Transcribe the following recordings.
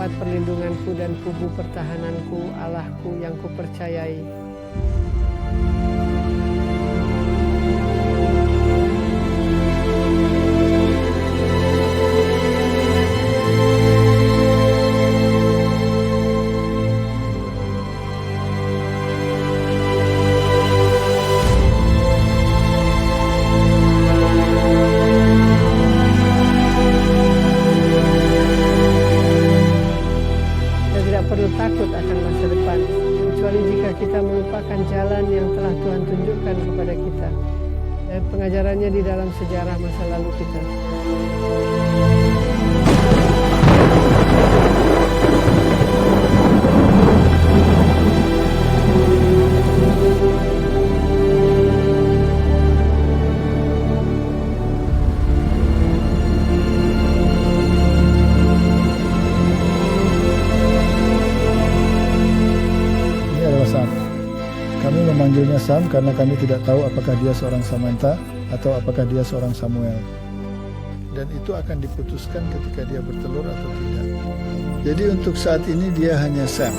tempat perlindunganku dan kubu pertahananku, Allahku yang kupercayai. Perlu takut akan masa depan, kecuali jika kita melupakan jalan yang telah Tuhan tunjukkan kepada kita dan pengajarannya di dalam sejarah masa lalu kita. Kami memanggilnya Sam karena kami tidak tahu apakah dia seorang Samantha atau apakah dia seorang Samuel. Dan itu akan diputuskan ketika dia bertelur atau tidak. Jadi untuk saat ini dia hanya Sam.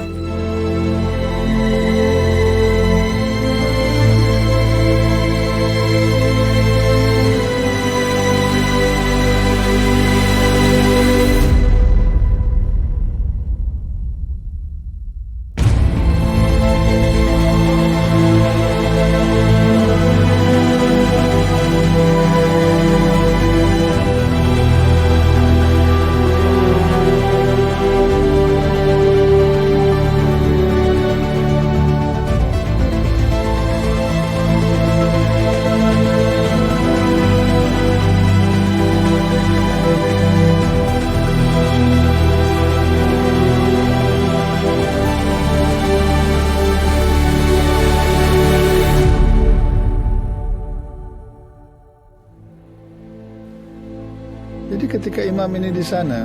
Jadi ketika imam ini di sana,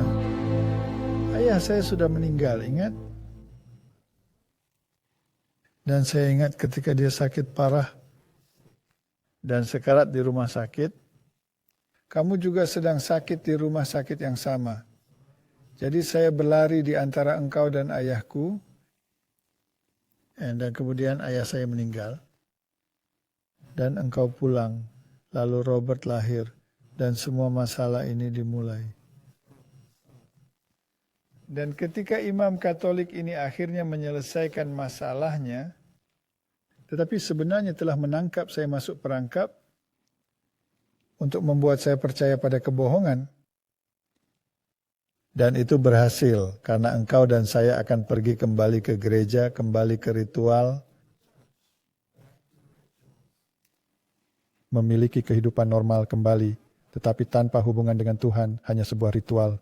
ayah saya sudah meninggal, ingat? Dan saya ingat ketika dia sakit parah dan sekarat di rumah sakit, kamu juga sedang sakit di rumah sakit yang sama. Jadi saya berlari di antara engkau dan ayahku, dan kemudian ayah saya meninggal. Dan engkau pulang, lalu Robert lahir. Dan semua masalah ini dimulai. Dan ketika imam Katolik ini akhirnya menyelesaikan masalahnya, tetapi sebenarnya telah menangkap saya masuk perangkap untuk membuat saya percaya pada kebohongan. Dan itu berhasil karena engkau dan saya akan pergi kembali ke gereja, kembali ke ritual, memiliki kehidupan normal kembali. Tetapi tanpa hubungan dengan Tuhan, hanya sebuah ritual.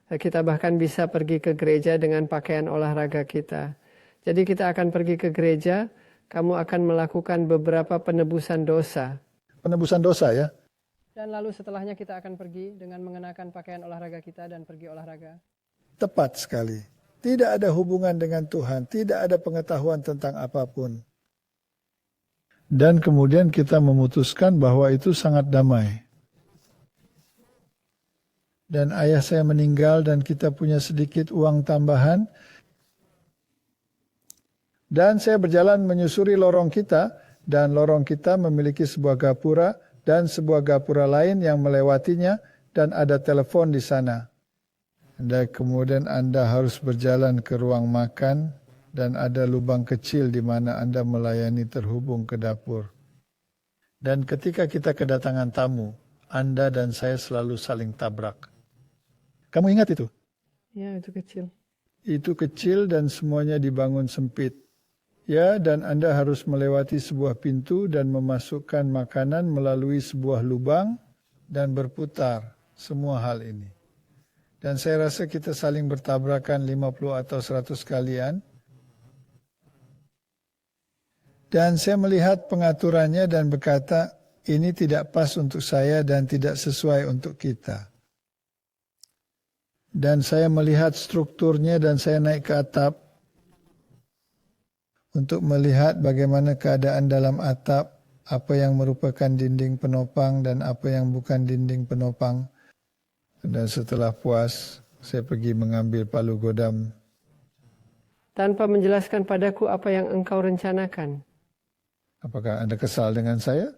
Kita bahkan bisa pergi ke gereja dengan pakaian olahraga kita. Jadi kita akan pergi ke gereja, kamu akan melakukan beberapa penebusan dosa. Penebusan dosa ya? Dan lalu setelahnya kita akan pergi dengan mengenakan pakaian olahraga kita dan pergi olahraga. Tepat sekali. Tidak ada hubungan dengan Tuhan, tidak ada pengetahuan tentang apapun. Dan kemudian kita memutuskan bahwa itu sangat damai. Dan ayah saya meninggal dan kita punya sedikit uang tambahan. Dan saya berjalan menyusuri lorong kita. Dan lorong kita memiliki sebuah gapura dan sebuah gapura lain yang melewatinya. Dan ada telepon di sana. Dan kemudian Anda harus berjalan ke ruang makan. Dan ada lubang kecil di mana Anda melayani terhubung ke dapur. Dan ketika kita kedatangan tamu, Anda dan saya selalu saling tabrak. Kamu ingat itu? Ya, itu kecil. Itu kecil dan semuanya dibangun sempit. Ya, dan Anda harus melewati sebuah pintu dan memasukkan makanan melalui sebuah lubang dan berputar. Semua hal ini. Dan saya rasa kita saling bertabrakan 50 atau 100 kalian. Dan saya melihat pengaturannya dan berkata, ini tidak pas untuk saya dan tidak sesuai untuk kita. Dan saya melihat strukturnya dan saya naik ke atap untuk melihat bagaimana keadaan dalam atap, apa yang merupakan dinding penopang dan apa yang bukan dinding penopang. Dan setelah puas, Saya pergi mengambil palu godam tanpa menjelaskan padaku apa yang engkau rencanakan. Apakah Anda kesal dengan saya?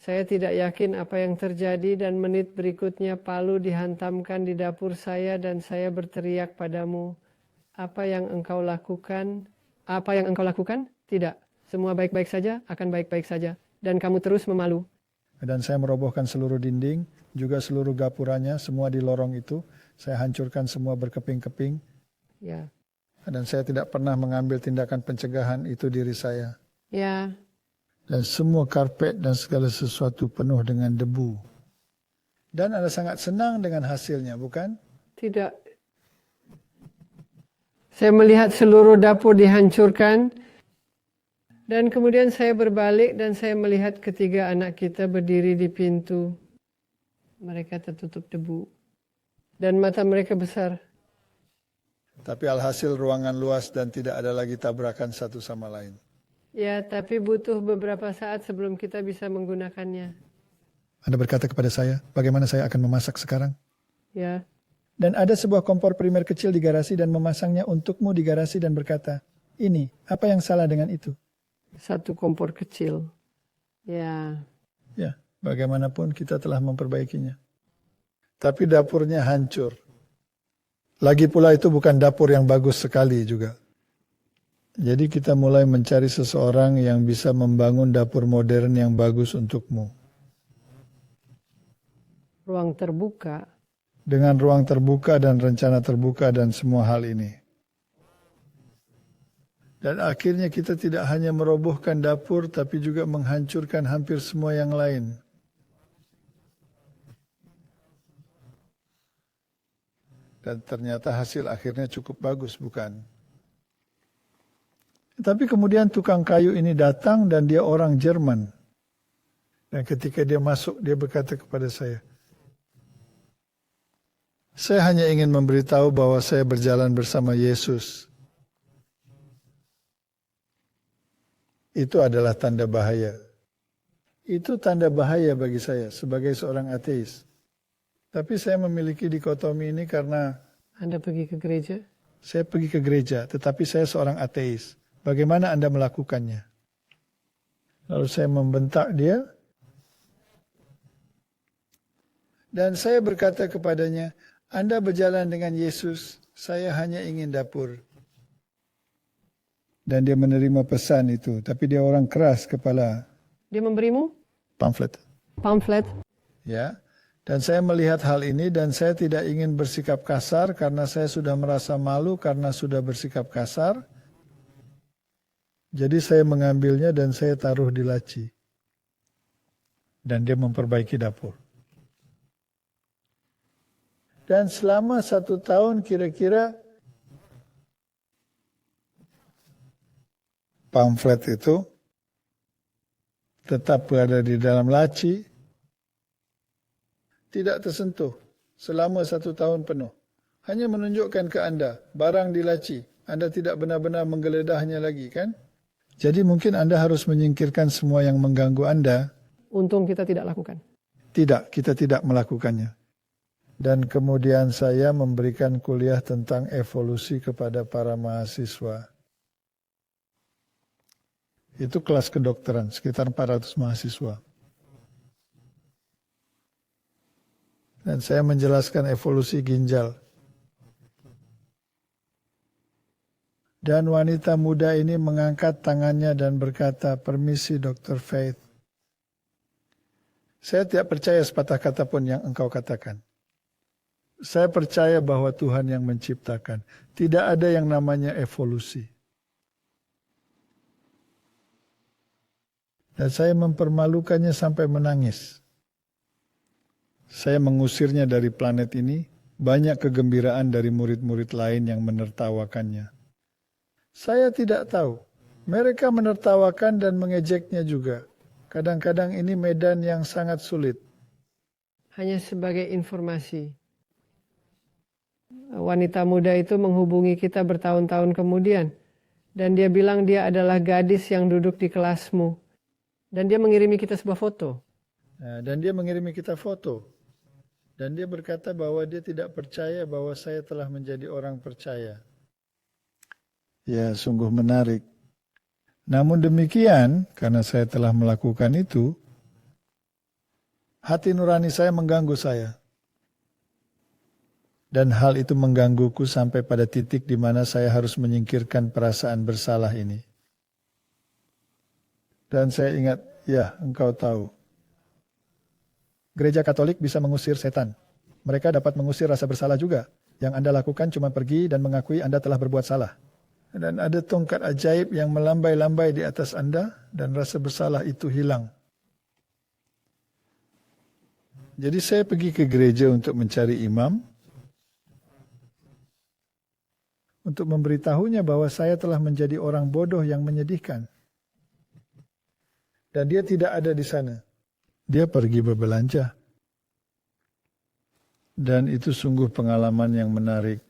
Saya tidak yakin apa yang terjadi dan menit berikutnya palu dihantamkan di dapur saya dan saya berteriak padamu, apa yang engkau lakukan? Apa yang engkau lakukan? Tidak. Semua baik-baik saja, akan baik-baik saja. Dan kamu terus memalu. Dan saya merobohkan seluruh dinding, juga seluruh gapuranya, semua di lorong itu. Saya hancurkan semua berkeping-keping. Ya. Dan saya tidak pernah mengambil tindakan pencegahan itu diri saya. Ya. Dan semua karpet dan segala sesuatu penuh dengan debu. Dan Anda sangat senang dengan hasilnya, bukan? Tidak. Saya melihat seluruh dapur dihancurkan. Dan kemudian saya berbalik dan saya melihat ketiga anak kita berdiri di pintu. Mereka tertutup debu. Dan mata mereka besar. Tapi alhasil ruangan luas dan tidak ada lagi tabrakan satu sama lain. Ya, tapi butuh beberapa saat sebelum kita bisa menggunakannya. Anda berkata kepada saya, bagaimana saya akan memasak sekarang? Ya. Dan ada sebuah kompor primer kecil di garasi dan memasangnya untukmu di garasi dan berkata, ini, apa yang salah dengan itu? Satu kompor kecil. Ya. Ya, bagaimanapun kita telah memperbaikinya. Tapi dapurnya hancur. Lagi pula itu bukan dapur yang bagus sekali juga. Jadi kita mulai mencari seseorang yang bisa membangun dapur modern yang bagus untukmu. Ruang terbuka. Dengan ruang terbuka dan rencana terbuka dan semua hal ini. Dan akhirnya kita tidak hanya merobohkan dapur, tapi juga menghancurkan hampir semua yang lain. Dan ternyata hasil akhirnya cukup bagus, bukan? Tapi kemudian tukang kayu ini datang dan dia orang Jerman. Dan ketika dia masuk, dia berkata kepada saya hanya ingin memberitahu bahwa saya berjalan bersama Yesus. Itu adalah tanda bahaya. Itu tanda bahaya bagi saya sebagai seorang ateis. Tapi saya memiliki dikotomi ini karena Anda pergi ke gereja? Saya pergi ke gereja, tetapi saya seorang ateis. Bagaimana Anda melakukannya? Lalu saya membentak dia. Dan saya berkata kepadanya, Anda berjalan dengan Yesus, saya hanya ingin dapur. Dan dia menerima pesan itu, tapi dia orang keras kepala. Dia memberimu? Pamflet. Pamflet? Ya. Dan saya melihat hal ini dan saya tidak ingin bersikap kasar karena saya sudah merasa malu karena sudah bersikap kasar. Jadi saya mengambilnya dan saya taruh di laci. Dan dia memperbaiki dapur. Dan selama 1 tahun kira-kira pamflet itu tetap berada di dalam laci, tidak tersentuh selama 1 tahun penuh. Hanya menunjukkan ke Anda barang di laci. Anda tidak benar-benar menggeledahnya lagi, kan? Jadi mungkin Anda harus menyingkirkan semua yang mengganggu Anda. Untung kita tidak lakukan. Tidak, kita tidak melakukannya. Dan kemudian saya memberikan kuliah tentang evolusi kepada para mahasiswa. Itu kelas kedokteran, sekitar 400 mahasiswa. Dan saya menjelaskan evolusi ginjal. Dan wanita muda ini mengangkat tangannya dan berkata, permisi Dr. Faith. Saya tidak percaya sepatah kata pun yang engkau katakan. Saya percaya bahwa Tuhan yang menciptakan. Tidak ada yang namanya evolusi. Dan saya mempermalukannya sampai menangis. Saya mengusirnya dari planet ini. Banyak kegembiraan dari murid-murid lain yang menertawakannya. Saya tidak tahu. Mereka menertawakan dan mengejeknya juga. Kadang-kadang ini medan yang sangat sulit. Hanya sebagai informasi. Wanita muda itu menghubungi kita bertahun-tahun kemudian. Dan dia bilang dia adalah gadis yang duduk di kelasmu. Dan dia mengirimi kita sebuah foto. Nah, dan dia mengirimi kita foto. Dan dia berkata bahwa dia tidak percaya bahwa saya telah menjadi orang percaya. Ya, sungguh menarik. Namun demikian, karena saya telah melakukan itu, hati nurani saya mengganggu saya. Dan hal itu menggangguku sampai pada titik di mana saya harus menyingkirkan perasaan bersalah ini. Dan saya ingat, ya, engkau tahu. Gereja Katolik bisa mengusir setan. Mereka dapat mengusir rasa bersalah juga. Yang Anda lakukan cuma pergi dan mengakui Anda telah berbuat salah. Dan ada tongkat ajaib yang melambai-lambai di atas Anda dan rasa bersalah itu hilang. Jadi saya pergi ke gereja untuk mencari imam, untuk memberitahunya bahwa saya telah menjadi orang bodoh yang menyedihkan. Dan dia tidak ada di sana. Dia pergi berbelanja. Dan itu sungguh pengalaman yang menarik.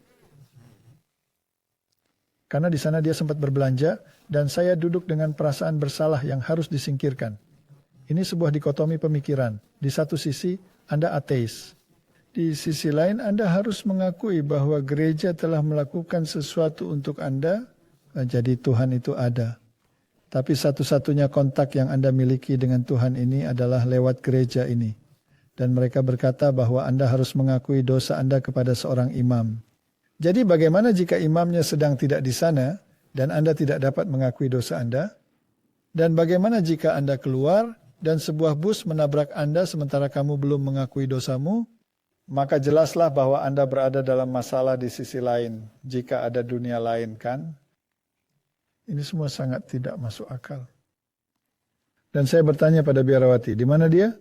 Karena di sana dia sempat berbelanja dan saya duduk dengan perasaan bersalah yang harus disingkirkan. Ini sebuah dikotomi pemikiran. Di satu sisi, Anda ateis. Di sisi lain, Anda harus mengakui bahwa gereja telah melakukan sesuatu untuk Anda, jadi Tuhan itu ada. Tapi satu-satunya kontak yang Anda miliki dengan Tuhan ini adalah lewat gereja ini. Dan mereka berkata bahwa Anda harus mengakui dosa Anda kepada seorang imam. Jadi bagaimana jika imamnya sedang tidak di sana dan Anda tidak dapat mengakui dosa Anda? Dan bagaimana jika Anda keluar dan sebuah bus menabrak Anda sementara kamu belum mengakui dosamu? Maka jelaslah bahwa Anda berada dalam masalah di sisi lain jika ada dunia lain, kan? Ini semua sangat tidak masuk akal. Dan saya bertanya pada biarawati, di mana dia?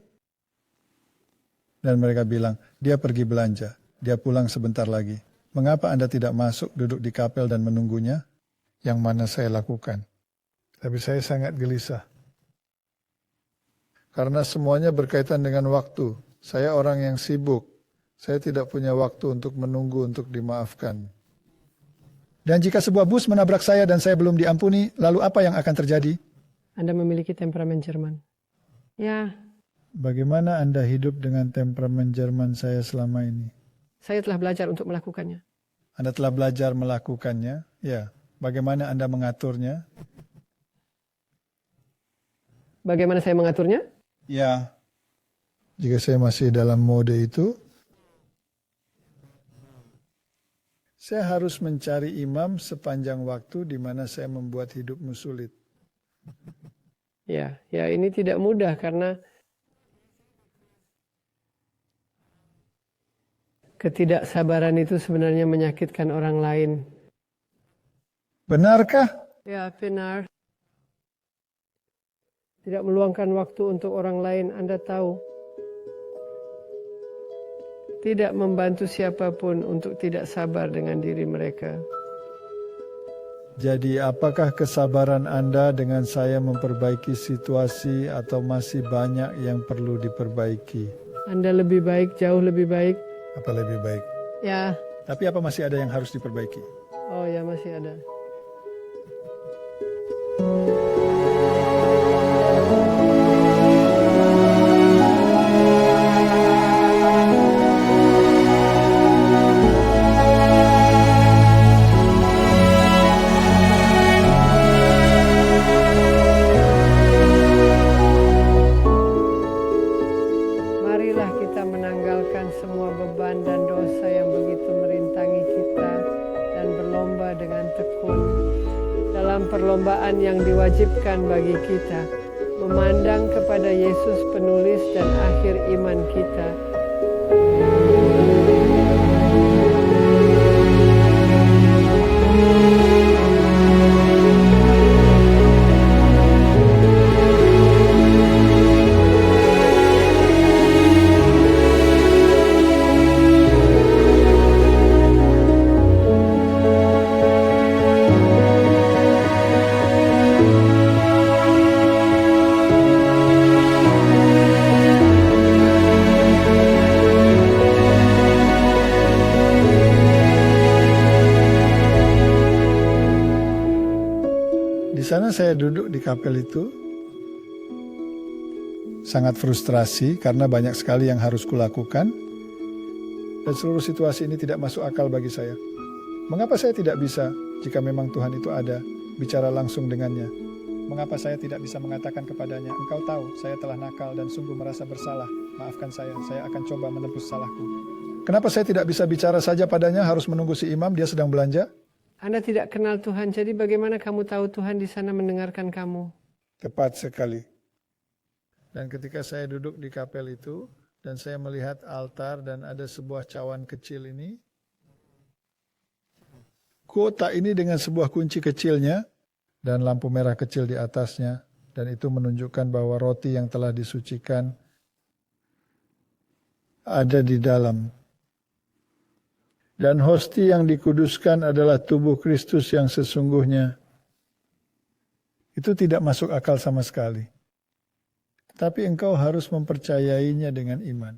Dan mereka bilang, dia pergi belanja, dia pulang sebentar lagi. Mengapa Anda tidak masuk, duduk di kapel dan menunggunya? Yang mana saya lakukan. Tapi saya sangat gelisah. Karena semuanya berkaitan dengan waktu. Saya orang yang sibuk. Saya tidak punya waktu untuk menunggu untuk dimaafkan. Dan jika sebuah bus menabrak saya dan saya belum diampuni, lalu apa yang akan terjadi? Anda memiliki temperamen Jerman. Ya. Bagaimana Anda hidup dengan temperamen Jerman saya selama ini? Saya telah belajar untuk melakukannya. Anda telah belajar melakukannya? Ya. Bagaimana Anda mengaturnya? Bagaimana saya mengaturnya? Ya. Jika saya masih dalam mode itu, saya harus mencari imam sepanjang waktu di mana saya membuat hidupmu sulit. Ya, ini tidak mudah karena ketidaksabaran itu sebenarnya menyakitkan orang lain. Benarkah? Ya, benar. Tidak meluangkan waktu untuk orang lain, Anda tahu. Tidak membantu siapapun untuk tidak sabar dengan diri mereka. Jadi apakah kesabaran Anda dengan saya memperbaiki situasi atau masih banyak yang perlu diperbaiki? Anda lebih baik, jauh lebih baik. Apa lebih baik? Ya. Tapi apa masih ada yang harus diperbaiki? Oh ya, masih ada. Perlombaan yang diwajibkan bagi kita, memandang kepada Yesus penulis dan akhir iman kita. Saya duduk di kapel itu sangat frustrasi karena banyak sekali yang harus kulakukan Dan seluruh situasi ini tidak masuk akal bagi saya. Mengapa saya tidak bisa, jika memang Tuhan itu ada, bicara langsung dengannya? Mengapa saya tidak bisa mengatakan kepadanya, engkau tahu saya telah nakal dan sungguh merasa bersalah. Maafkan saya akan coba menebus salahku. Kenapa saya tidak bisa bicara saja padanya, harus menunggu si imam, dia sedang belanja? Anda tidak kenal Tuhan, jadi bagaimana kamu tahu Tuhan di sana mendengarkan kamu? Tepat sekali. Dan ketika saya duduk di kapel itu, dan saya melihat altar dan ada sebuah cawan kecil ini, kotak ini dengan sebuah kunci kecilnya, dan lampu merah kecil di atasnya, dan itu menunjukkan bahwa roti yang telah disucikan ada di dalam. Dan hosti yang dikuduskan adalah tubuh Kristus yang sesungguhnya. Itu tidak masuk akal sama sekali. Tapi engkau harus mempercayainya dengan iman.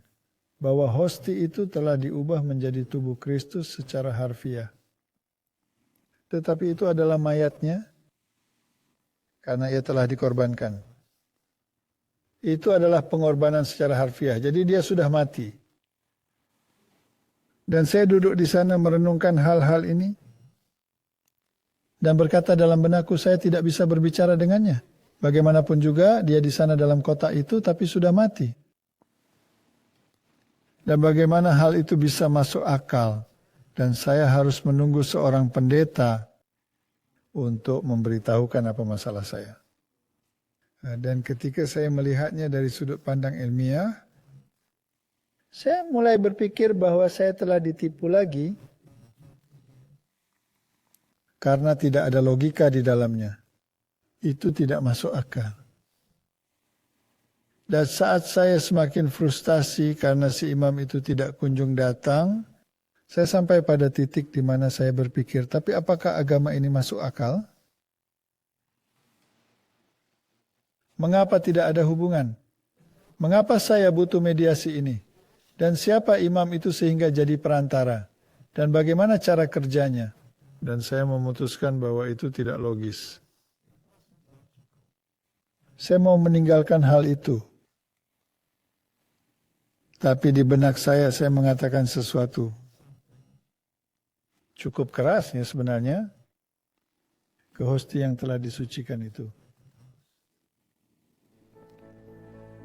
Bahwa hosti itu telah diubah menjadi tubuh Kristus secara harfiah. Tetapi itu adalah mayatnya. Karena ia telah dikorbankan. Itu adalah pengorbanan secara harfiah. Jadi dia sudah mati. Dan saya duduk di sana merenungkan hal-hal ini. Dan berkata dalam benakku, saya tidak bisa berbicara dengannya. Bagaimanapun juga dia di sana dalam kotak itu tapi sudah mati. Dan bagaimana hal itu bisa masuk akal. Dan saya harus menunggu seorang pendeta untuk memberitahukan apa masalah saya. Dan ketika saya melihatnya dari sudut pandang ilmiah, saya mulai berpikir bahwa saya telah ditipu lagi karena tidak ada logika di dalamnya. Itu tidak masuk akal. Dan saat saya semakin frustasi karena si imam itu tidak kunjung datang, saya sampai pada titik di mana saya berpikir, tapi apakah agama ini masuk akal? Mengapa tidak ada hubungan? Mengapa saya butuh mediasi ini? Dan siapa imam itu sehingga jadi perantara? Dan bagaimana cara kerjanya? Dan saya memutuskan bahwa itu tidak logis. Saya mau meninggalkan hal itu. Tapi di benak saya mengatakan sesuatu. Cukup kerasnya sebenarnya. Ke hosti yang telah disucikan itu.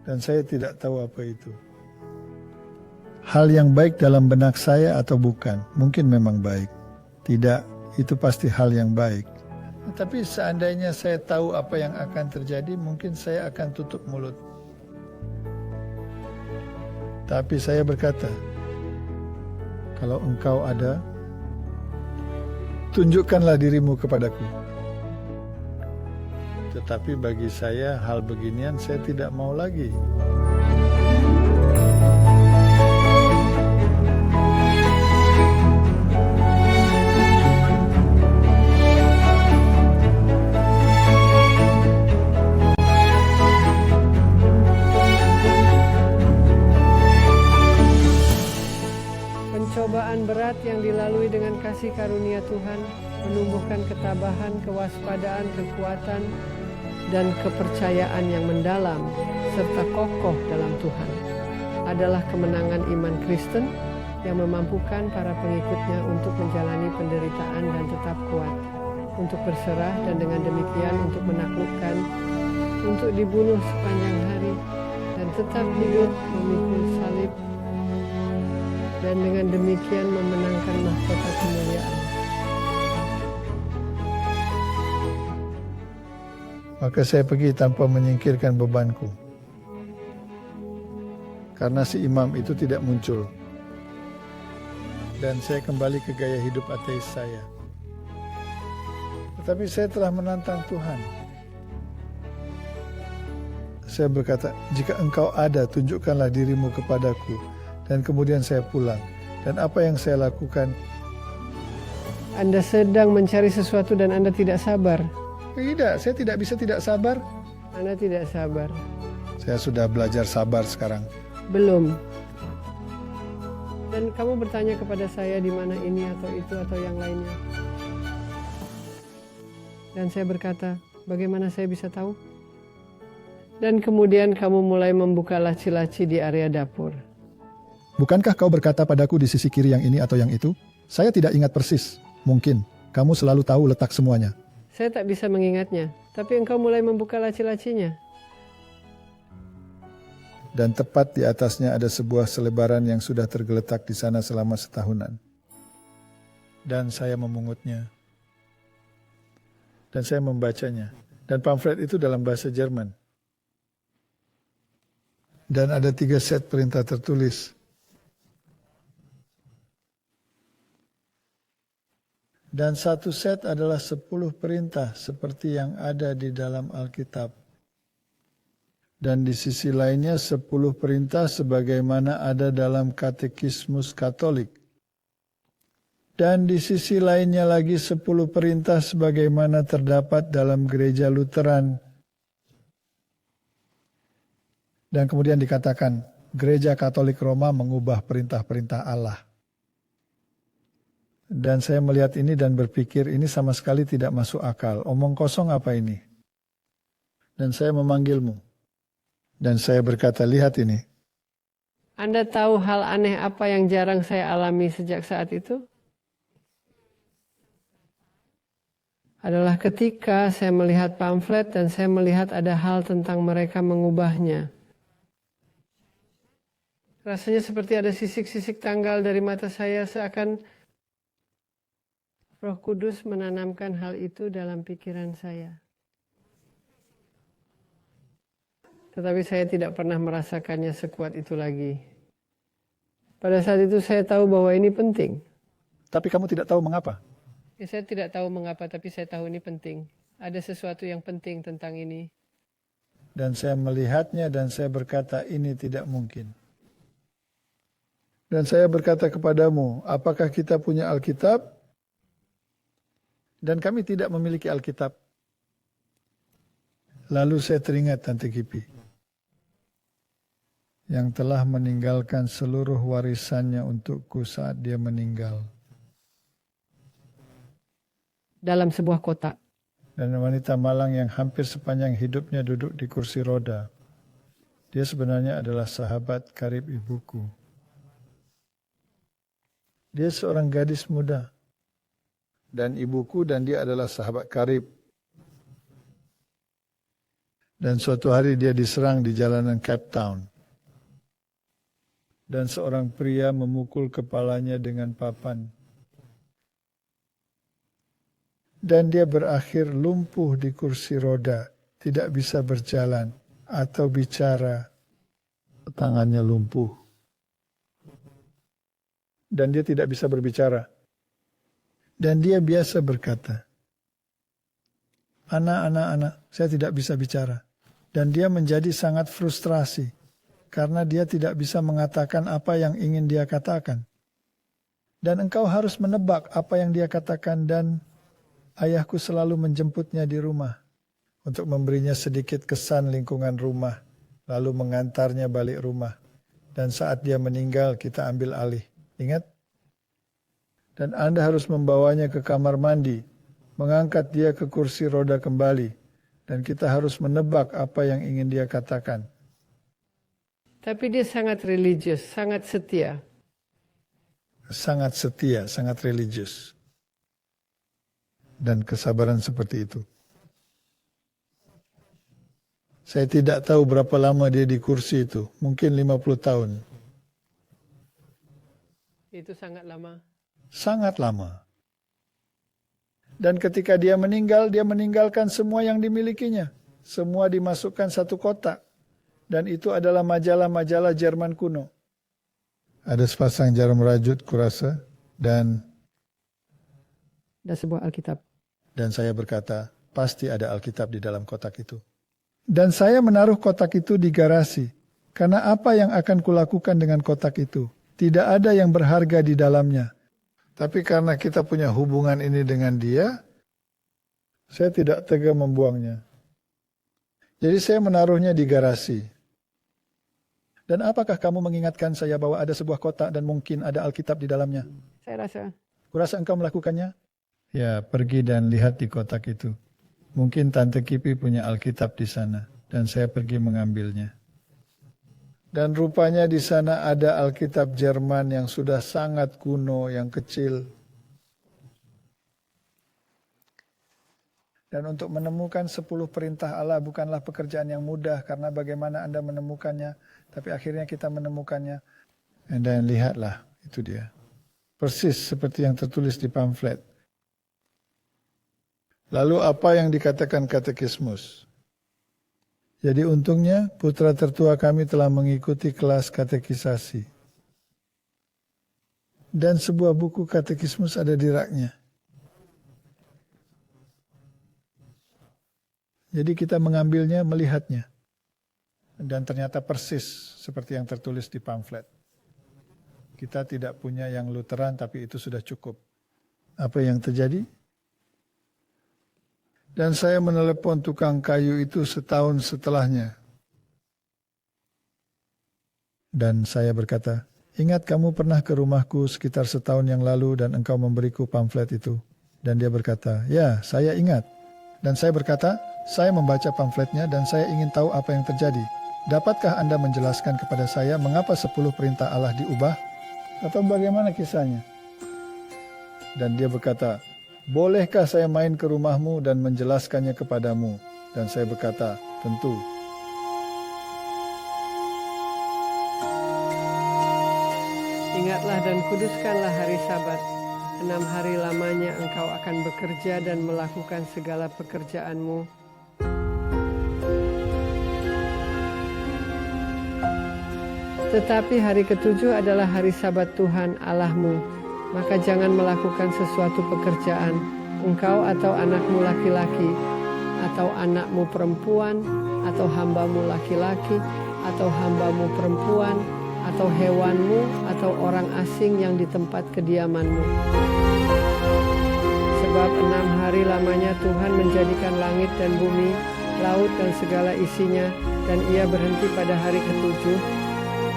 Dan saya tidak tahu apa itu. Hal yang baik dalam benak saya atau bukan. Mungkin memang baik. Tidak, itu pasti hal yang baik. Tapi seandainya saya tahu apa yang akan terjadi, mungkin saya akan tutup mulut. Tapi saya berkata, kalau engkau ada, tunjukkanlah dirimu kepadaku. Tetapi bagi saya hal beginian saya tidak mau lagi. Pencobaan berat yang dilalui dengan kasih karunia Tuhan menumbuhkan ketabahan, kewaspadaan, kekuatan, dan kepercayaan yang mendalam serta kokoh dalam Tuhan adalah kemenangan iman Kristen yang memampukan para pengikutnya untuk menjalani penderitaan dan tetap kuat, untuk berserah dan dengan demikian untuk menaklukkan, untuk dibunuh sepanjang hari dan tetap hidup memikul salib, dan dengan demikian memenangkan mahkota kemuliaan. Maka saya pergi tanpa menyingkirkan bebanku. Karena si imam itu tidak muncul. Dan saya kembali ke gaya hidup ateis saya. Tetapi saya telah menantang Tuhan. Saya berkata, jika engkau ada, tunjukkanlah dirimu kepadaku. Dan kemudian saya pulang. Dan apa yang saya lakukan? Anda sedang mencari sesuatu dan Anda tidak sabar. Tidak, saya tidak bisa tidak sabar. Anda tidak sabar. Saya sudah belajar sabar sekarang. Belum. Dan kamu bertanya kepada saya di mana ini atau itu atau yang lainnya. Dan saya berkata, bagaimana saya bisa tahu? Dan kemudian kamu mulai membuka laci-laci di area dapur. Bukankah kau berkata padaku di sisi kiri yang ini atau yang itu? Saya tidak ingat persis. Mungkin, kamu selalu tahu letak semuanya. Saya tak bisa mengingatnya, tapi engkau mulai membuka laci-lacinya. Dan tepat di atasnya ada sebuah selebaran yang sudah tergeletak di sana selama setahunan. Dan saya memungutnya. Dan saya membacanya. Dan pamflet itu dalam bahasa Jerman. Dan ada 3 set perintah tertulis. Dan 1 set adalah 10 perintah seperti yang ada di dalam Alkitab. Dan di sisi lainnya 10 perintah sebagaimana ada dalam Katekismus Katolik. Dan di sisi lainnya lagi 10 perintah sebagaimana terdapat dalam Gereja Lutheran. Dan kemudian dikatakan, Gereja Katolik Roma mengubah perintah-perintah Allah. Dan saya melihat ini dan berpikir ini sama sekali tidak masuk akal. Omong kosong apa ini? Dan saya memanggilmu. Dan saya berkata, lihat ini. Anda tahu hal aneh apa yang jarang saya alami sejak saat itu? Adalah ketika saya melihat pamflet dan saya melihat ada hal tentang mereka mengubahnya. Rasanya seperti ada sisik-sisik tanggal dari mata saya, seakan Roh Kudus menanamkan hal itu dalam pikiran saya. Tetapi saya tidak pernah merasakannya sekuat itu lagi. Pada saat itu saya tahu bahwa ini penting. Tapi kamu tidak tahu mengapa? Ya, saya tidak tahu mengapa, tapi saya tahu ini penting. Ada sesuatu yang penting tentang ini. Dan saya melihatnya dan saya berkata, ini tidak mungkin. Dan saya berkata kepadamu, apakah kita punya Alkitab? Dan kami tidak memiliki Alkitab. Lalu saya teringat Tante Kipi, yang telah meninggalkan seluruh warisannya untukku saat dia meninggal. Dalam sebuah kotak. Dan wanita malang yang hampir sepanjang hidupnya duduk di kursi roda. Dia sebenarnya adalah sahabat karib ibuku. Dia seorang gadis muda. Dan ibuku dan dia adalah sahabat karib. Dan suatu hari dia diserang di jalanan Cape Town. Dan seorang pria memukul kepalanya dengan papan. Dan dia berakhir lumpuh di kursi roda, tidak bisa berjalan atau bicara. Tangannya lumpuh. Dan dia tidak bisa berbicara. Dan dia biasa berkata, anak, saya tidak bisa bicara. Dan dia menjadi sangat frustrasi, karena dia tidak bisa mengatakan apa yang ingin dia katakan. Dan engkau harus menebak apa yang dia katakan, dan ayahku selalu menjemputnya di rumah untuk memberinya sedikit kesan lingkungan rumah, lalu mengantarnya balik rumah. Dan saat dia meninggal, kita ambil alih. Ingat? Dan Anda harus membawanya ke kamar mandi, mengangkat dia ke kursi roda kembali, dan kita harus menebak apa yang ingin dia katakan. Tapi dia sangat religius, sangat setia. Sangat setia, sangat religius. Dan kesabaran seperti itu. Saya tidak tahu berapa lama dia di kursi itu, mungkin 50 tahun. Itu sangat lama. Sangat lama. Dan ketika dia meninggal, dia meninggalkan semua yang dimilikinya. Semua dimasukkan satu kotak. Dan itu adalah majalah-majalah Jerman kuno. Ada sepasang jarum rajut kurasa. Dan sebuah Alkitab. Dan saya berkata, pasti ada Alkitab di dalam kotak itu. Dan saya menaruh kotak itu di garasi. Karena apa yang akan kulakukan dengan kotak itu? Tidak ada yang berharga di dalamnya. Tapi karena kita punya hubungan ini dengan dia, saya tidak tega membuangnya. Jadi saya menaruhnya di garasi. Dan apakah kamu mengingatkan saya bahwa ada sebuah kotak dan mungkin ada Alkitab di dalamnya? Saya rasa. Kurasa engkau melakukannya? Ya, pergi dan lihat di kotak itu. Mungkin Tante Kipi punya Alkitab di sana, dan saya pergi mengambilnya. Dan rupanya di sana ada Alkitab Jerman yang sudah sangat kuno, yang kecil. Dan untuk menemukan 10 perintah Allah bukanlah pekerjaan yang mudah, karena bagaimana Anda menemukannya, tapi akhirnya kita menemukannya. Dan lihatlah, itu dia. Persis seperti yang tertulis di pamflet. Lalu apa yang dikatakan katekismus? Jadi untungnya putra tertua kami telah mengikuti kelas katekisasi. Dan sebuah buku katekismus ada di raknya. Jadi kita mengambilnya, melihatnya. Dan ternyata persis seperti yang tertulis di pamflet. Kita tidak punya yang Lutheran, tapi itu sudah cukup. Apa yang terjadi? Dan saya menelepon tukang kayu itu setahun setelahnya. Dan saya berkata, ingat kamu pernah ke rumahku sekitar setahun yang lalu dan engkau memberiku pamflet itu. Dan dia berkata, ya saya ingat. Dan saya berkata, saya membaca pamfletnya dan saya ingin tahu apa yang terjadi. Dapatkah Anda menjelaskan kepada saya mengapa 10 perintah Allah diubah? Atau bagaimana kisahnya? Dan dia berkata, bolehkah saya main ke rumahmu dan menjelaskannya kepadamu? Dan saya berkata, tentu. Ingatlah dan kuduskanlah hari Sabat. 6 hari lamanya engkau akan bekerja dan melakukan segala pekerjaanmu. Tetapi hari ketujuh adalah hari Sabat Tuhan Allahmu. Maka jangan melakukan sesuatu pekerjaan, engkau atau anakmu laki-laki, atau anakmu perempuan, atau hambamu laki-laki, atau hambamu perempuan, atau hewanmu, atau orang asing yang di tempat kediamanmu. Sebab 6 hari lamanya Tuhan menjadikan langit dan bumi, laut dan segala isinya, dan ia berhenti pada hari ketujuh.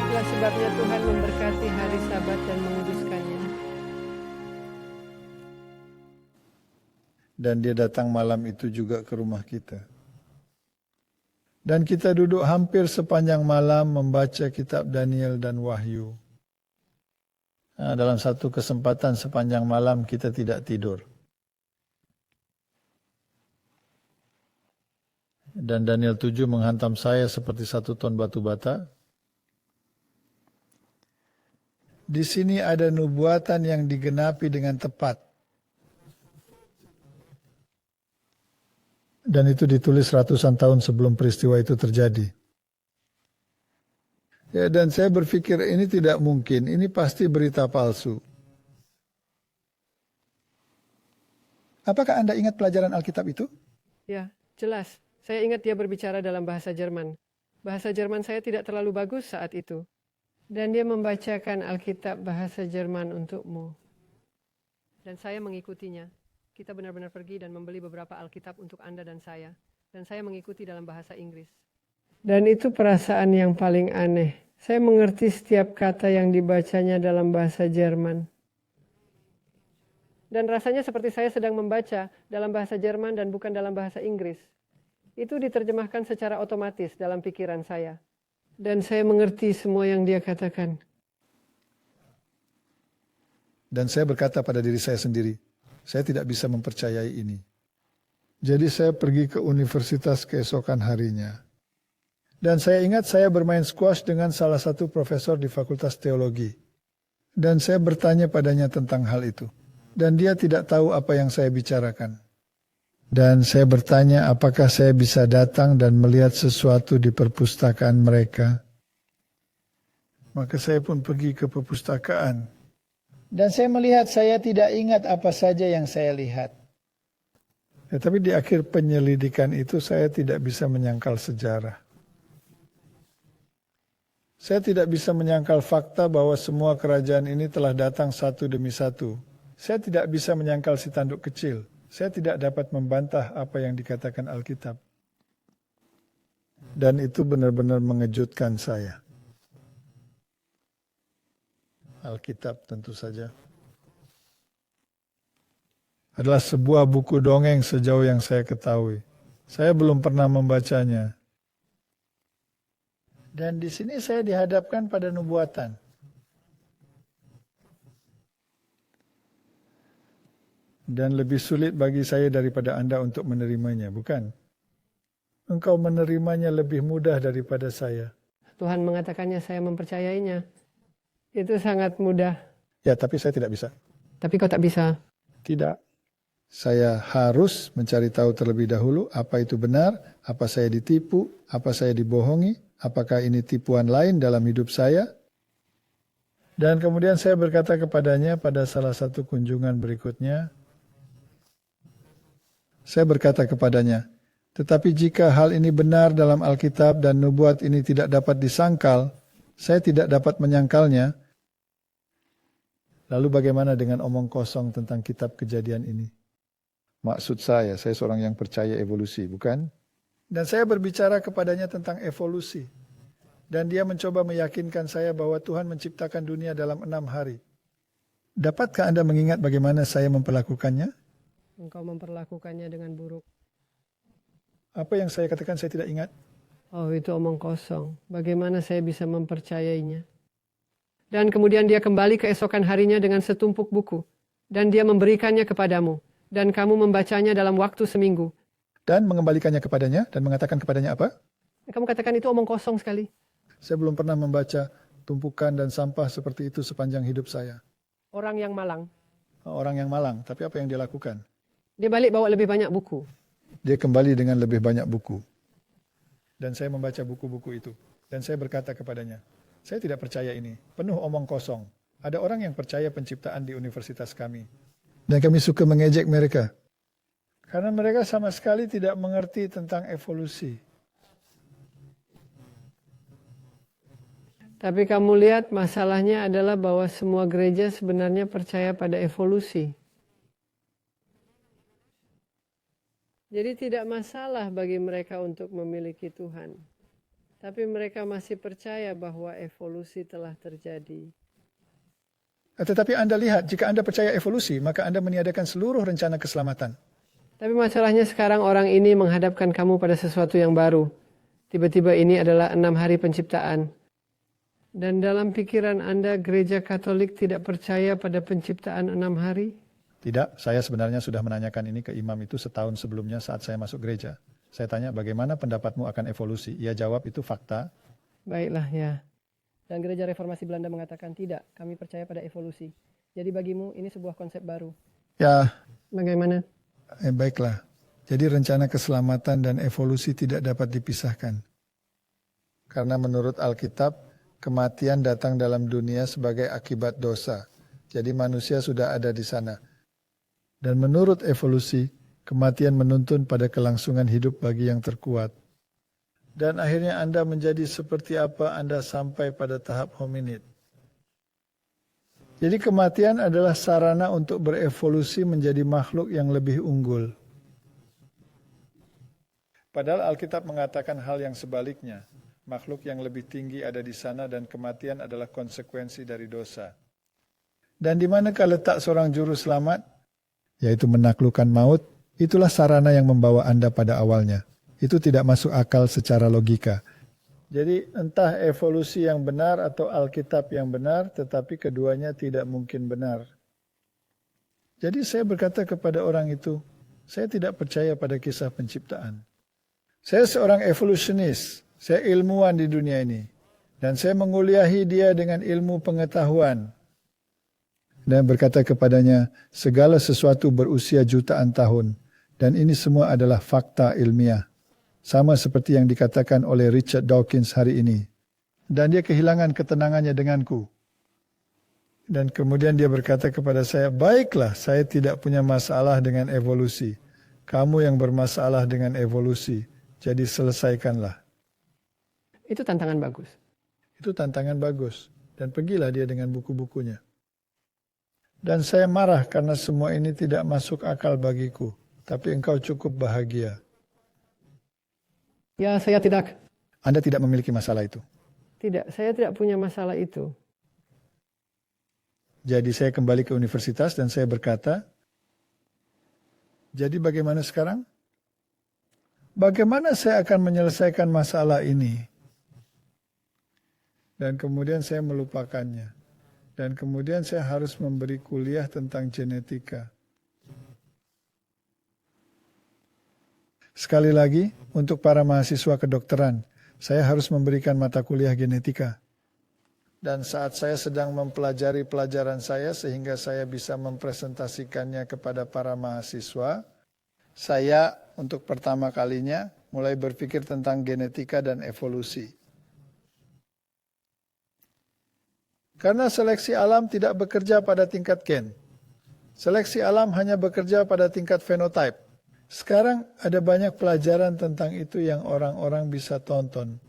Itulah sebabnya Tuhan memberkati hari Sabat dan menguduskannya. Dan dia datang malam itu juga ke rumah kita. Dan kita duduk hampir sepanjang malam membaca kitab Daniel dan Wahyu. Nah, dalam satu kesempatan sepanjang malam kita tidak tidur. Dan Daniel 7 menghantam saya seperti 1 ton batu bata. Di sini ada nubuatan yang digenapi dengan tepat. Dan itu ditulis ratusan tahun sebelum peristiwa itu terjadi. Ya, dan saya berpikir ini tidak mungkin, ini pasti berita palsu. Apakah Anda ingat pelajaran Alkitab itu? Ya, jelas. Saya ingat dia berbicara dalam bahasa Jerman. Bahasa Jerman saya tidak terlalu bagus saat itu. Dan dia membacakan Alkitab bahasa Jerman untukmu. Dan saya mengikutinya. Kita benar-benar pergi dan membeli beberapa Alkitab untuk Anda dan saya. Dan saya mengikuti dalam bahasa Inggris. Dan itu perasaan yang paling aneh. Saya mengerti setiap kata yang dibacanya dalam bahasa Jerman. Dan rasanya seperti saya sedang membaca dalam bahasa Jerman dan bukan dalam bahasa Inggris. Itu diterjemahkan secara otomatis dalam pikiran saya. Dan saya mengerti semua yang dia katakan. Dan saya berkata pada diri saya sendiri, saya tidak bisa mempercayai ini. Jadi saya pergi ke universitas keesokan harinya. Dan saya ingat saya bermain squash dengan salah satu profesor di Fakultas Teologi. Dan saya bertanya padanya tentang hal itu. Dan dia tidak tahu apa yang saya bicarakan. Dan saya bertanya apakah saya bisa datang dan melihat sesuatu di perpustakaan mereka. Maka saya pun pergi ke perpustakaan. Dan saya melihat saya tidak ingat apa saja yang saya lihat. Ya, tapi di akhir penyelidikan itu saya tidak bisa menyangkal sejarah. Saya tidak bisa menyangkal fakta bahwa semua kerajaan ini telah datang satu demi satu. Saya tidak bisa menyangkal si tanduk kecil. Saya tidak dapat membantah apa yang dikatakan Alkitab. Dan itu benar-benar mengejutkan saya. Alkitab tentu saja adalah sebuah buku dongeng sejauh yang saya ketahui. Saya belum pernah membacanya. Dan di sini saya dihadapkan pada nubuatan. Dan lebih sulit bagi saya daripada Anda untuk menerimanya, bukan? Engkau menerimanya lebih mudah daripada saya. Tuhan mengatakannya, saya mempercayainya. Itu sangat mudah. Ya, tapi saya tidak bisa. Tapi kau tak bisa. Tidak. Saya harus mencari tahu terlebih dahulu apa itu benar, apa saya ditipu, apa saya dibohongi, apakah ini tipuan lain dalam hidup saya. Dan kemudian saya berkata kepadanya pada salah satu kunjungan berikutnya, saya berkata kepadanya, tetapi jika hal ini benar dalam Alkitab dan nubuat ini tidak dapat disangkal, saya tidak dapat menyangkalnya. Lalu bagaimana dengan omong kosong tentang kitab Kejadian ini? Maksud saya seorang yang percaya evolusi, bukan? Dan saya berbicara kepadanya tentang evolusi. Dan dia mencoba meyakinkan saya bahwa Tuhan menciptakan dunia dalam 6 hari. Dapatkah Anda mengingat bagaimana saya memperlakukannya? Engkau memperlakukannya dengan buruk. Apa yang saya katakan saya tidak ingat? Oh, itu omong kosong. Bagaimana saya bisa mempercayainya? Dan kemudian dia kembali keesokan harinya dengan setumpuk buku. Dan dia memberikannya kepadamu. Dan kamu membacanya dalam waktu seminggu. Dan mengembalikannya kepadanya dan mengatakan kepadanya apa? Kamu katakan itu omong kosong sekali. Saya belum pernah membaca tumpukan dan sampah seperti itu sepanjang hidup saya. Orang yang malang. Orang yang malang, tapi apa yang dia lakukan? Dia balik bawa lebih banyak buku. Dia kembali dengan lebih banyak buku. Dan saya membaca buku-buku itu. Dan saya berkata kepadanya, saya tidak percaya ini, penuh omong kosong. Ada orang yang percaya penciptaan di universitas kami. Dan kami suka mengejek mereka. Karena mereka sama sekali tidak mengerti tentang evolusi. Tapi kamu lihat masalahnya adalah bahwa semua gereja sebenarnya percaya pada evolusi. Jadi tidak masalah bagi mereka untuk memiliki Tuhan. Tapi mereka masih percaya bahwa evolusi telah terjadi. Tetapi Anda lihat, jika Anda percaya evolusi, maka Anda meniadakan seluruh rencana keselamatan. Tapi masalahnya sekarang orang ini menghadapkan kamu pada sesuatu yang baru. Tiba-tiba ini adalah 6 hari penciptaan. Dan dalam pikiran Anda, gereja Katolik tidak percaya pada penciptaan 6 hari? Tidak, saya sebenarnya sudah menanyakan ini ke imam itu setahun sebelumnya saat saya masuk gereja. Saya tanya, bagaimana pendapatmu akan evolusi? Ia jawab, itu fakta. Baiklah ya. Dan gereja reformasi Belanda mengatakan tidak, kami percaya pada evolusi. Jadi bagimu ini sebuah konsep baru. Ya, Bagaimana? baiklah. Jadi rencana keselamatan dan evolusi tidak dapat dipisahkan. Karena menurut Alkitab, kematian datang dalam dunia sebagai akibat dosa. Jadi manusia sudah ada di sana. Dan menurut evolusi, kematian menuntun pada kelangsungan hidup bagi yang terkuat. Dan akhirnya Anda menjadi seperti apa Anda sampai pada tahap hominid. Jadi kematian adalah sarana untuk berevolusi menjadi makhluk yang lebih unggul. Padahal Alkitab mengatakan hal yang sebaliknya. Makhluk yang lebih tinggi ada di sana dan kematian adalah konsekuensi dari dosa. Dan di manakah letak seorang juru selamat? Yaitu menaklukkan maut. Itulah sarana yang membawa Anda pada awalnya. Itu tidak masuk akal secara logika. Jadi entah evolusi yang benar atau Alkitab yang benar, tetapi keduanya tidak mungkin benar. Jadi saya berkata kepada orang itu, saya tidak percaya pada kisah penciptaan. Saya seorang evolusionis, saya ilmuwan di dunia ini. Dan saya menguliahi dia dengan ilmu pengetahuan. Dan berkata kepadanya, segala sesuatu berusia jutaan tahun. Dan ini semua adalah fakta ilmiah. Sama seperti yang dikatakan oleh Richard Dawkins hari ini. Dan dia kehilangan ketenangannya denganku. Dan kemudian dia berkata kepada saya, baiklah, saya tidak punya masalah dengan evolusi. Kamu yang bermasalah dengan evolusi. Jadi selesaikanlah. Itu tantangan bagus. Itu tantangan bagus. Dan pergilah dia dengan buku-bukunya. Dan saya marah karena semua ini tidak masuk akal bagiku. Tapi engkau cukup bahagia. Ya, saya tidak. Anda tidak memiliki masalah itu. Tidak, saya tidak punya masalah itu. Jadi saya kembali ke universitas dan saya berkata, jadi bagaimana sekarang? Bagaimana saya akan menyelesaikan masalah ini? Dan kemudian saya melupakannya. Dan kemudian saya harus memberi kuliah tentang genetika. Sekali lagi, untuk para mahasiswa kedokteran, saya harus memberikan mata kuliah genetika. Dan saat saya sedang mempelajari pelajaran saya sehingga saya bisa mempresentasikannya kepada para mahasiswa, saya untuk pertama kalinya mulai berpikir tentang genetika dan evolusi. Karena seleksi alam tidak bekerja pada tingkat gen. Seleksi alam hanya bekerja pada tingkat fenotype. Sekarang ada banyak pelajaran tentang itu yang orang-orang bisa tonton.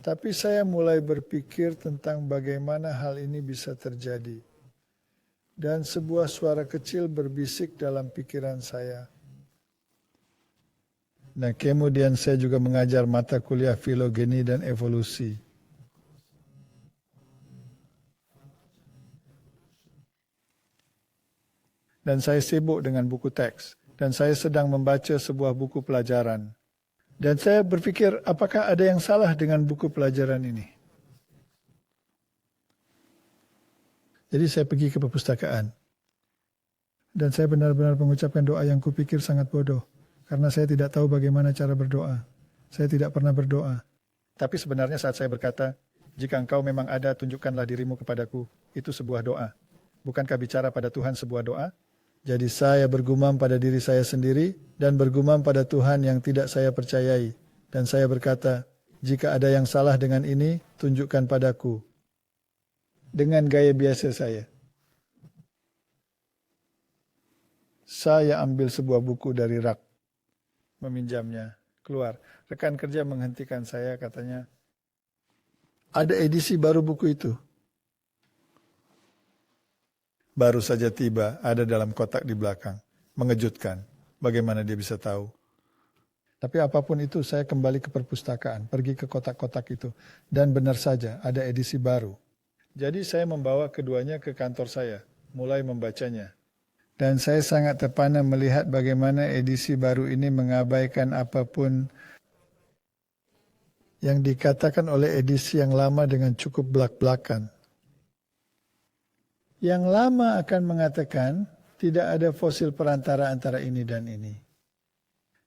Tapi saya mulai berpikir tentang bagaimana hal ini bisa terjadi. Dan sebuah suara kecil berbisik dalam pikiran saya. Nah, kemudian saya juga mengajar mata kuliah filogeni dan evolusi. Dan saya sibuk dengan buku teks. Dan saya sedang membaca sebuah buku pelajaran. Dan saya berpikir, apakah ada yang salah dengan buku pelajaran ini? Jadi saya pergi ke perpustakaan. Dan saya benar-benar mengucapkan doa yang kupikir sangat bodoh. Karena saya tidak tahu bagaimana cara berdoa. Saya tidak pernah berdoa. Tapi sebenarnya saat saya berkata, jika engkau memang ada, tunjukkanlah dirimu kepadaku. Itu sebuah doa. Bukankah bicara pada Tuhan sebuah doa? Jadi saya bergumam pada diri saya sendiri dan bergumam pada Tuhan yang tidak saya percayai. Dan saya berkata, jika ada yang salah dengan ini, tunjukkan padaku. Dengan gaya biasa saya. Saya ambil sebuah buku dari rak, meminjamnya, keluar. Rekan kerja menghentikan saya, katanya, ada edisi baru buku itu. Baru saja tiba, ada dalam kotak di belakang. Mengejutkan. Bagaimana dia bisa tahu? Tapi apapun itu, saya kembali ke perpustakaan, pergi ke kotak-kotak itu. Dan benar saja, ada edisi baru. Jadi saya membawa keduanya ke kantor saya, mulai membacanya. Dan saya sangat terpana melihat bagaimana edisi baru ini mengabaikan apapun yang dikatakan oleh edisi yang lama dengan cukup belak-belakan. Yang lama akan mengatakan tidak ada fosil perantara antara ini dan ini.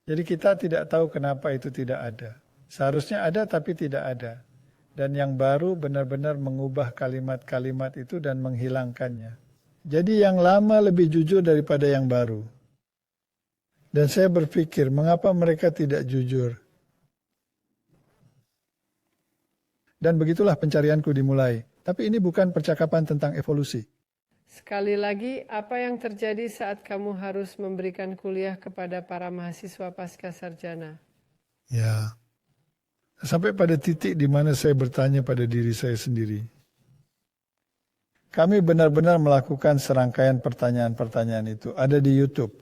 Jadi kita tidak tahu kenapa itu tidak ada. Seharusnya ada tapi tidak ada. Dan yang baru benar-benar mengubah kalimat-kalimat itu dan menghilangkannya. Jadi yang lama lebih jujur daripada yang baru. Dan saya berpikir, mengapa mereka tidak jujur? Dan begitulah pencarianku dimulai. Tapi ini bukan percakapan tentang evolusi. Sekali lagi, apa yang terjadi saat kamu harus memberikan kuliah kepada para mahasiswa pasca sarjana? Ya, sampai pada titik di mana saya bertanya pada diri saya sendiri. Kami benar-benar melakukan serangkaian pertanyaan-pertanyaan itu. Ada di YouTube.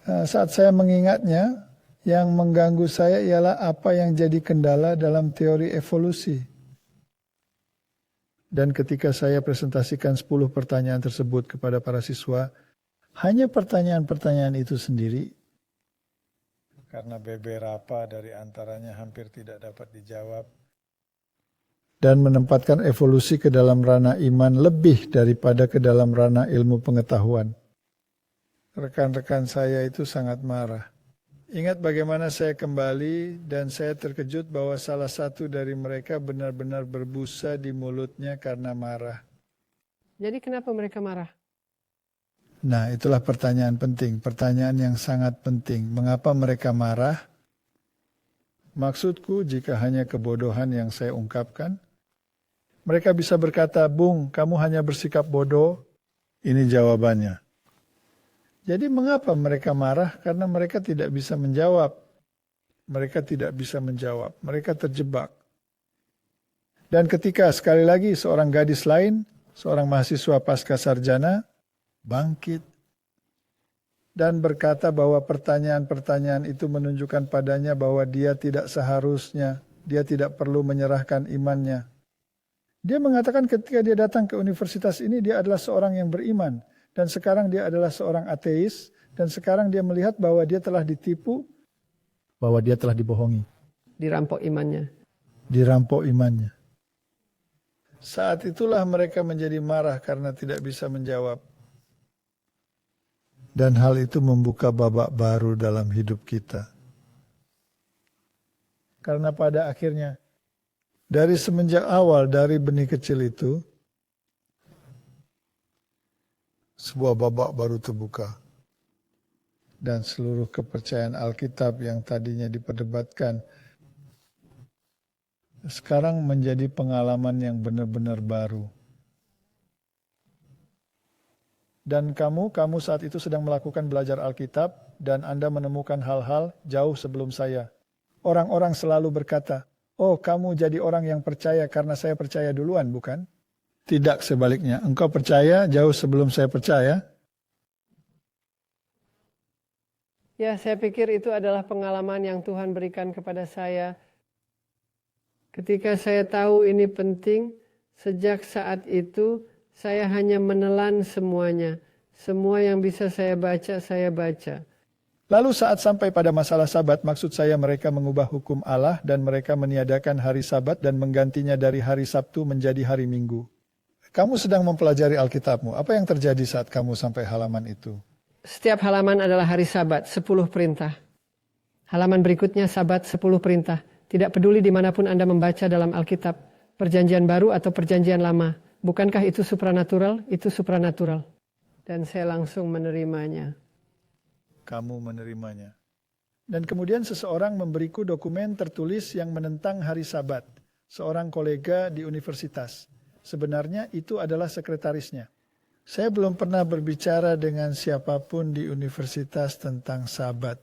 Saat saya mengingatnya, yang mengganggu saya ialah apa yang jadi kendala dalam teori evolusi. Dan ketika saya presentasikan 10 pertanyaan tersebut kepada para siswa, hanya pertanyaan-pertanyaan itu sendiri. Karena beberapa dari antaranya hampir tidak dapat dijawab. Dan menempatkan evolusi ke dalam ranah iman lebih daripada ke dalam ranah ilmu pengetahuan. Rekan-rekan saya itu sangat marah. Ingat bagaimana saya kembali dan saya terkejut bahwa salah satu dari mereka benar-benar berbusa di mulutnya karena marah. Jadi kenapa mereka marah? Nah, itulah pertanyaan penting, pertanyaan yang sangat penting. Mengapa mereka marah? Maksudku, jika hanya kebodohan yang saya ungkapkan, mereka bisa berkata, "Bung, kamu hanya bersikap bodoh." Ini jawabannya. Jadi mengapa mereka marah? Karena mereka tidak bisa menjawab. Mereka tidak bisa menjawab. Mereka terjebak. Dan ketika sekali lagi seorang gadis lain, seorang mahasiswa pasca sarjana, bangkit dan berkata bahwa pertanyaan-pertanyaan itu menunjukkan padanya bahwa dia tidak seharusnya, dia tidak perlu menyerahkan imannya. Dia mengatakan ketika dia datang ke universitas ini, dia adalah seorang yang beriman. Dan sekarang dia adalah seorang ateis. Dan sekarang dia melihat bahwa dia telah ditipu, bahwa dia telah dibohongi. dirampok imannya. Dirampok imannya. Saat itulah mereka menjadi marah karena tidak bisa menjawab. Dan hal itu membuka babak baru dalam hidup kita. Karena pada akhirnya, dari semenjak awal, dari benih kecil itu, sebuah babak baru terbuka. Dan seluruh kepercayaan Alkitab yang tadinya diperdebatkan, sekarang menjadi pengalaman yang benar-benar baru. Dan kamu saat itu sedang melakukan belajar Alkitab dan Anda menemukan hal-hal jauh sebelum saya. Orang-orang selalu berkata, "Oh, kamu jadi orang yang percaya karena saya percaya duluan, bukan?" Tidak, sebaliknya. Engkau percaya jauh sebelum saya percaya. Ya, saya pikir itu adalah pengalaman yang Tuhan berikan kepada saya. Ketika saya tahu ini penting, sejak saat itu saya hanya menelan semuanya. Semua yang bisa saya baca. Lalu saat sampai pada masalah Sabat, maksud saya mereka mengubah hukum Allah dan mereka meniadakan hari Sabat dan menggantinya dari hari Sabtu menjadi hari Minggu. Kamu sedang mempelajari Alkitabmu. Apa yang terjadi saat kamu sampai halaman itu? Setiap halaman adalah hari Sabat, 10 perintah. Halaman berikutnya Sabat, 10 perintah. Tidak peduli dimanapun Anda membaca dalam Alkitab, Perjanjian Baru atau Perjanjian Lama. Bukankah itu supranatural? Itu supranatural. Dan saya langsung menerimanya. Kamu menerimanya. Dan kemudian seseorang memberiku dokumen tertulis yang menentang hari Sabat. Seorang kolega di universitas. Sebenarnya itu adalah sekretarisnya. Saya belum pernah berbicara dengan siapapun di universitas tentang Sabat.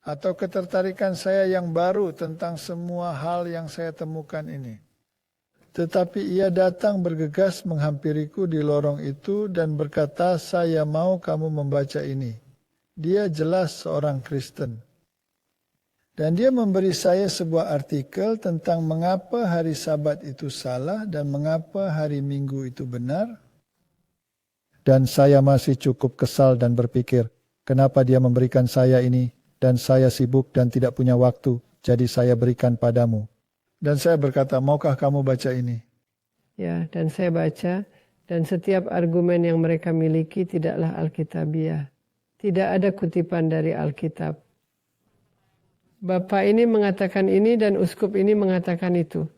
Atau ketertarikan saya yang baru tentang semua hal yang saya temukan ini. Tetapi ia datang bergegas menghampiriku di lorong itu dan berkata, "Saya mau kamu membaca ini." Dia jelas seorang Kristen. Dan dia memberi saya sebuah artikel tentang mengapa hari Sabat itu salah dan mengapa hari Minggu itu benar. Dan saya masih cukup kesal dan berpikir, kenapa dia memberikan saya ini? Dan saya sibuk dan tidak punya waktu, jadi saya berikan padamu. Dan saya berkata, maukah kamu baca ini? Ya, dan saya baca, dan setiap argumen yang mereka miliki tidaklah Alkitabiah. Tidak ada kutipan dari Alkitab. Bapak ini mengatakan ini dan uskup ini mengatakan itu.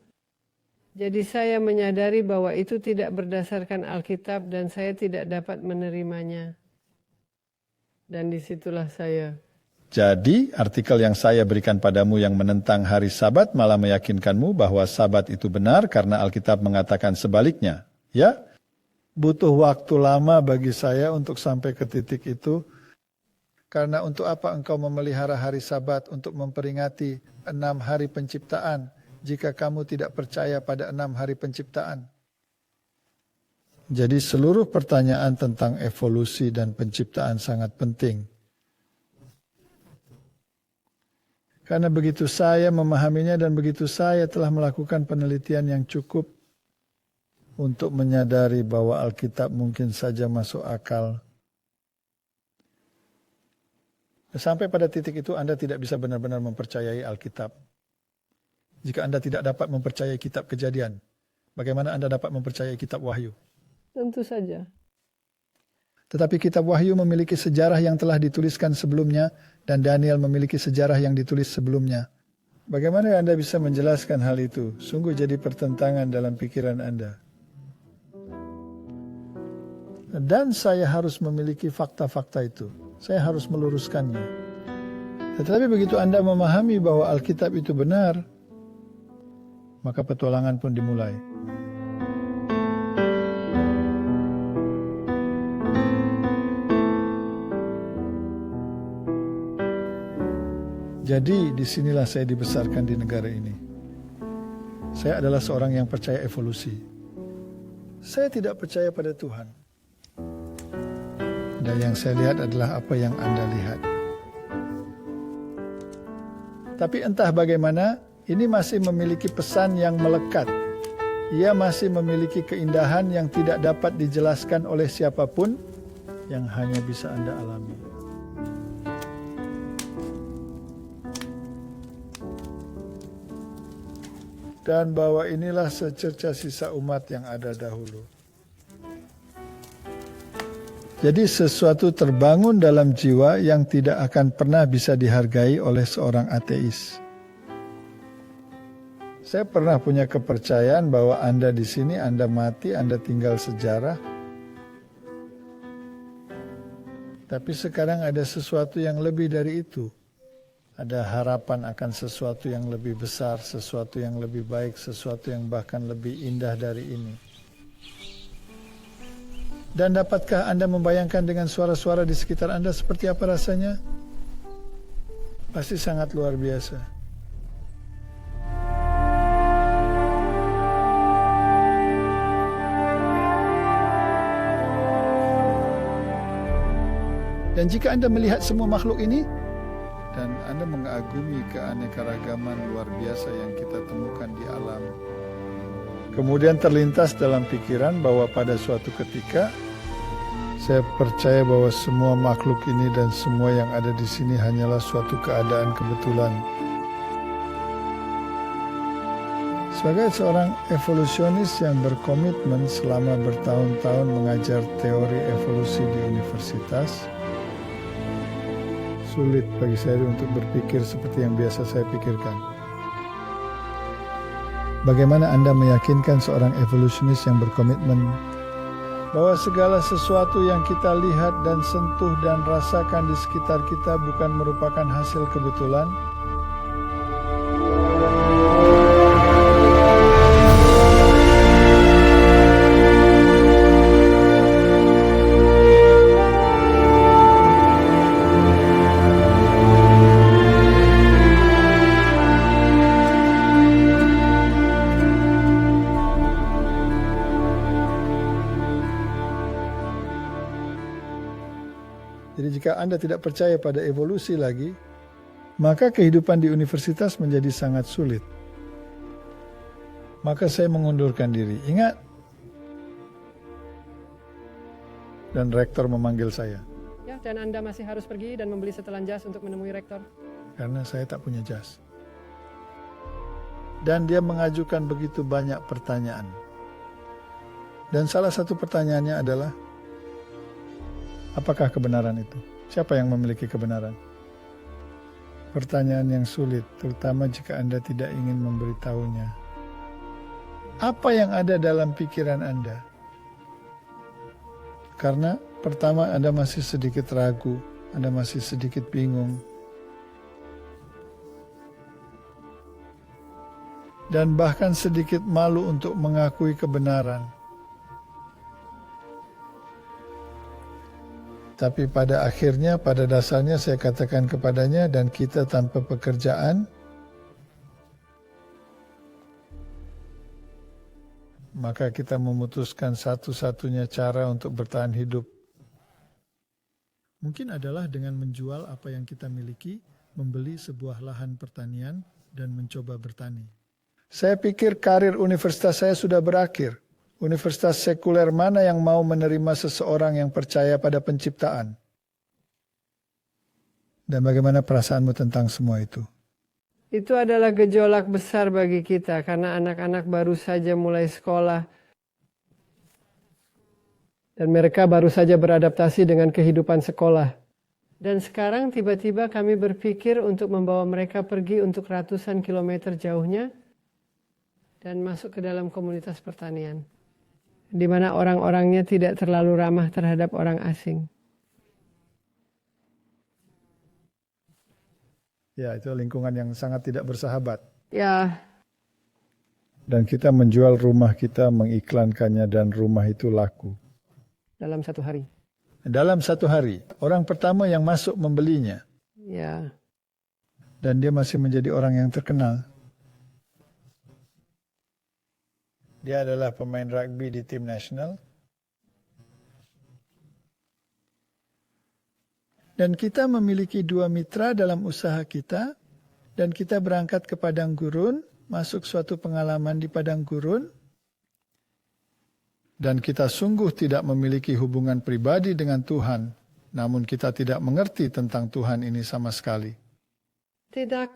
Jadi saya menyadari bahwa itu tidak berdasarkan Alkitab dan saya tidak dapat menerimanya. Dan disitulah saya. Jadi, artikel yang saya berikan padamu yang menentang hari Sabat malah meyakinkanmu bahwa Sabat itu benar karena Alkitab mengatakan sebaliknya. Ya, butuh waktu lama bagi saya untuk sampai ke titik itu. Karena untuk apa engkau memelihara hari Sabat untuk memperingati 6 hari penciptaan jika kamu tidak percaya pada 6 hari penciptaan? Jadi seluruh pertanyaan tentang evolusi dan penciptaan sangat penting. Karena begitu saya memahaminya dan begitu saya telah melakukan penelitian yang cukup untuk menyadari bahwa Alkitab mungkin saja masuk akal. Sampai pada titik itu Anda tidak bisa benar-benar mempercayai Alkitab. Jika Anda tidak dapat mempercayai kitab Kejadian, bagaimana Anda dapat mempercayai kitab Wahyu? Tentu saja. Tetapi kitab Wahyu memiliki sejarah yang telah dituliskan sebelumnya dan Daniel memiliki sejarah yang ditulis sebelumnya. Bagaimana Anda bisa menjelaskan hal itu? Sungguh jadi pertentangan dalam pikiran Anda. Dan saya harus memiliki fakta-fakta itu. Saya harus meluruskannya. Tetapi begitu Anda memahami bahwa Alkitab itu benar, maka petualangan pun dimulai. Jadi disinilah saya dibesarkan di negara ini. Saya adalah seorang yang percaya evolusi. Saya tidak percaya pada Tuhan. Dan yang saya lihat adalah apa yang Anda lihat. Tapi entah bagaimana, ini masih memiliki pesan yang melekat. Ia masih memiliki keindahan yang tidak dapat dijelaskan oleh siapapun, yang hanya bisa Anda alami. dan bahwa inilah secerca sisa umat yang ada dahulu. Jadi sesuatu terbangun dalam jiwa yang tidak akan pernah bisa dihargai oleh seorang ateis. Saya pernah punya kepercayaan bahwa Anda di sini, Anda mati, Anda tinggal sejarah. Tapi sekarang ada sesuatu yang lebih dari itu. Ada harapan akan sesuatu yang lebih besar, sesuatu yang lebih baik, sesuatu yang bahkan lebih indah dari ini. Dan dapatkah Anda membayangkan dengan suara-suara di sekitar Anda seperti apa rasanya? Pasti sangat luar biasa. Dan jika Anda melihat semua makhluk ini, dan Anda mengagumi keanekaragaman luar biasa yang kita temukan di alam, kemudian terlintas dalam pikiran bahwa pada suatu ketika saya percaya bahwa semua makhluk ini dan semua yang ada di sini hanyalah suatu keadaan kebetulan. Sebagai seorang evolusionis yang berkomitmen selama bertahun-tahun mengajar teori evolusi di universitas, sulit bagi saya untuk berpikir seperti yang biasa saya pikirkan. Bagaimana Anda meyakinkan seorang evolusionis yang berkomitmen bahwa segala sesuatu yang kita lihat dan sentuh dan rasakan di sekitar kita bukan merupakan hasil kebetulan? Jadi jika Anda tidak percaya pada evolusi lagi, maka kehidupan di universitas menjadi sangat sulit. Maka saya mengundurkan diri. Ingat? Dan rektor memanggil saya. Ya, dan Anda masih harus pergi dan membeli setelan jas untuk menemui rektor. Karena saya tak punya jas. Dan dia mengajukan begitu banyak pertanyaan. Dan salah satu pertanyaannya adalah, apakah kebenaran itu? Siapa yang memiliki kebenaran? Pertanyaan yang sulit, terutama jika Anda tidak ingin memberitahunya. Apa yang ada dalam pikiran Anda? Karena pertama Anda masih sedikit ragu, Anda masih sedikit bingung. Dan bahkan sedikit malu untuk mengakui kebenaran. Tapi pada akhirnya, pada dasarnya saya katakan kepadanya, dan kita tanpa pekerjaan, maka kita memutuskan satu-satunya cara untuk bertahan hidup. Mungkin adalah dengan menjual apa yang kita miliki, membeli sebuah lahan pertanian, dan mencoba bertani. Saya pikir karir universitas saya sudah berakhir. Universitas sekuler mana yang mau menerima seseorang yang percaya pada penciptaan? Dan bagaimana perasaanmu tentang semua itu? Itu adalah gejolak besar bagi kita karena anak-anak baru saja mulai sekolah. Dan mereka baru saja beradaptasi dengan kehidupan sekolah. Dan sekarang tiba-tiba kami berpikir untuk membawa mereka pergi untuk ratusan kilometer jauhnya dan masuk ke dalam komunitas pertanian, di mana orang-orangnya tidak terlalu ramah terhadap orang asing. Ya, itu lingkungan yang sangat tidak bersahabat. Ya. Dan kita menjual rumah kita, mengiklankannya, dan rumah itu laku. Dalam satu hari. Dalam satu hari, orang pertama yang masuk membelinya. Ya. Dan dia masih menjadi orang yang terkenal. Dia adalah pemain rugby di tim nasional. Dan kita memiliki 2 mitra dalam usaha kita. Dan kita berangkat ke padang gurun, masuk suatu pengalaman di padang gurun. Dan kita sungguh tidak memiliki hubungan pribadi dengan Tuhan. Namun kita tidak mengerti tentang Tuhan ini sama sekali. Tidak.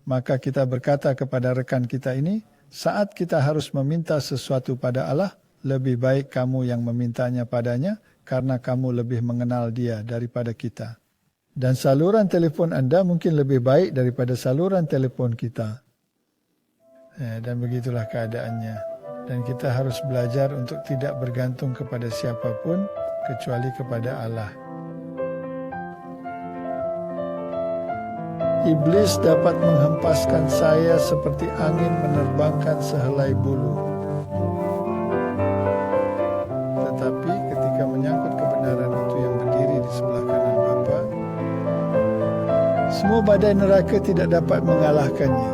maka kita berkata kepada rekan kita ini, saat kita harus meminta sesuatu pada Allah, lebih baik kamu yang memintanya padanya, karena kamu lebih mengenal dia daripada kita. Dan saluran telepon Anda mungkin lebih baik daripada saluran telepon kita. Dan begitulah keadaannya. Dan kita harus belajar untuk tidak bergantung kepada siapapun, kecuali kepada Allah. Iblis dapat menghempaskan saya seperti angin menerbangkan sehelai bulu. Tetapi ketika menyangkut kebenaran itu yang berdiri di sebelah kanan Bapa, semua badai neraka tidak dapat mengalahkannya.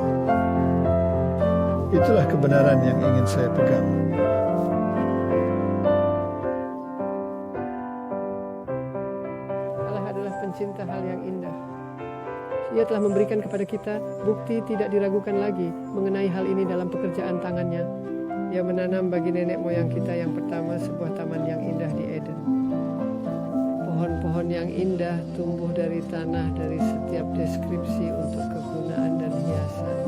Itulah kebenaran yang ingin saya pegang. Allah adalah pencinta hal yang indah. Ia telah memberikan kepada kita bukti tidak diragukan lagi mengenai hal ini dalam pekerjaan tangannya. Ia menanam bagi nenek moyang kita yang pertama sebuah taman yang indah di Eden. Pohon-pohon yang indah tumbuh dari tanah dari setiap deskripsi untuk kegunaan dan hiasan.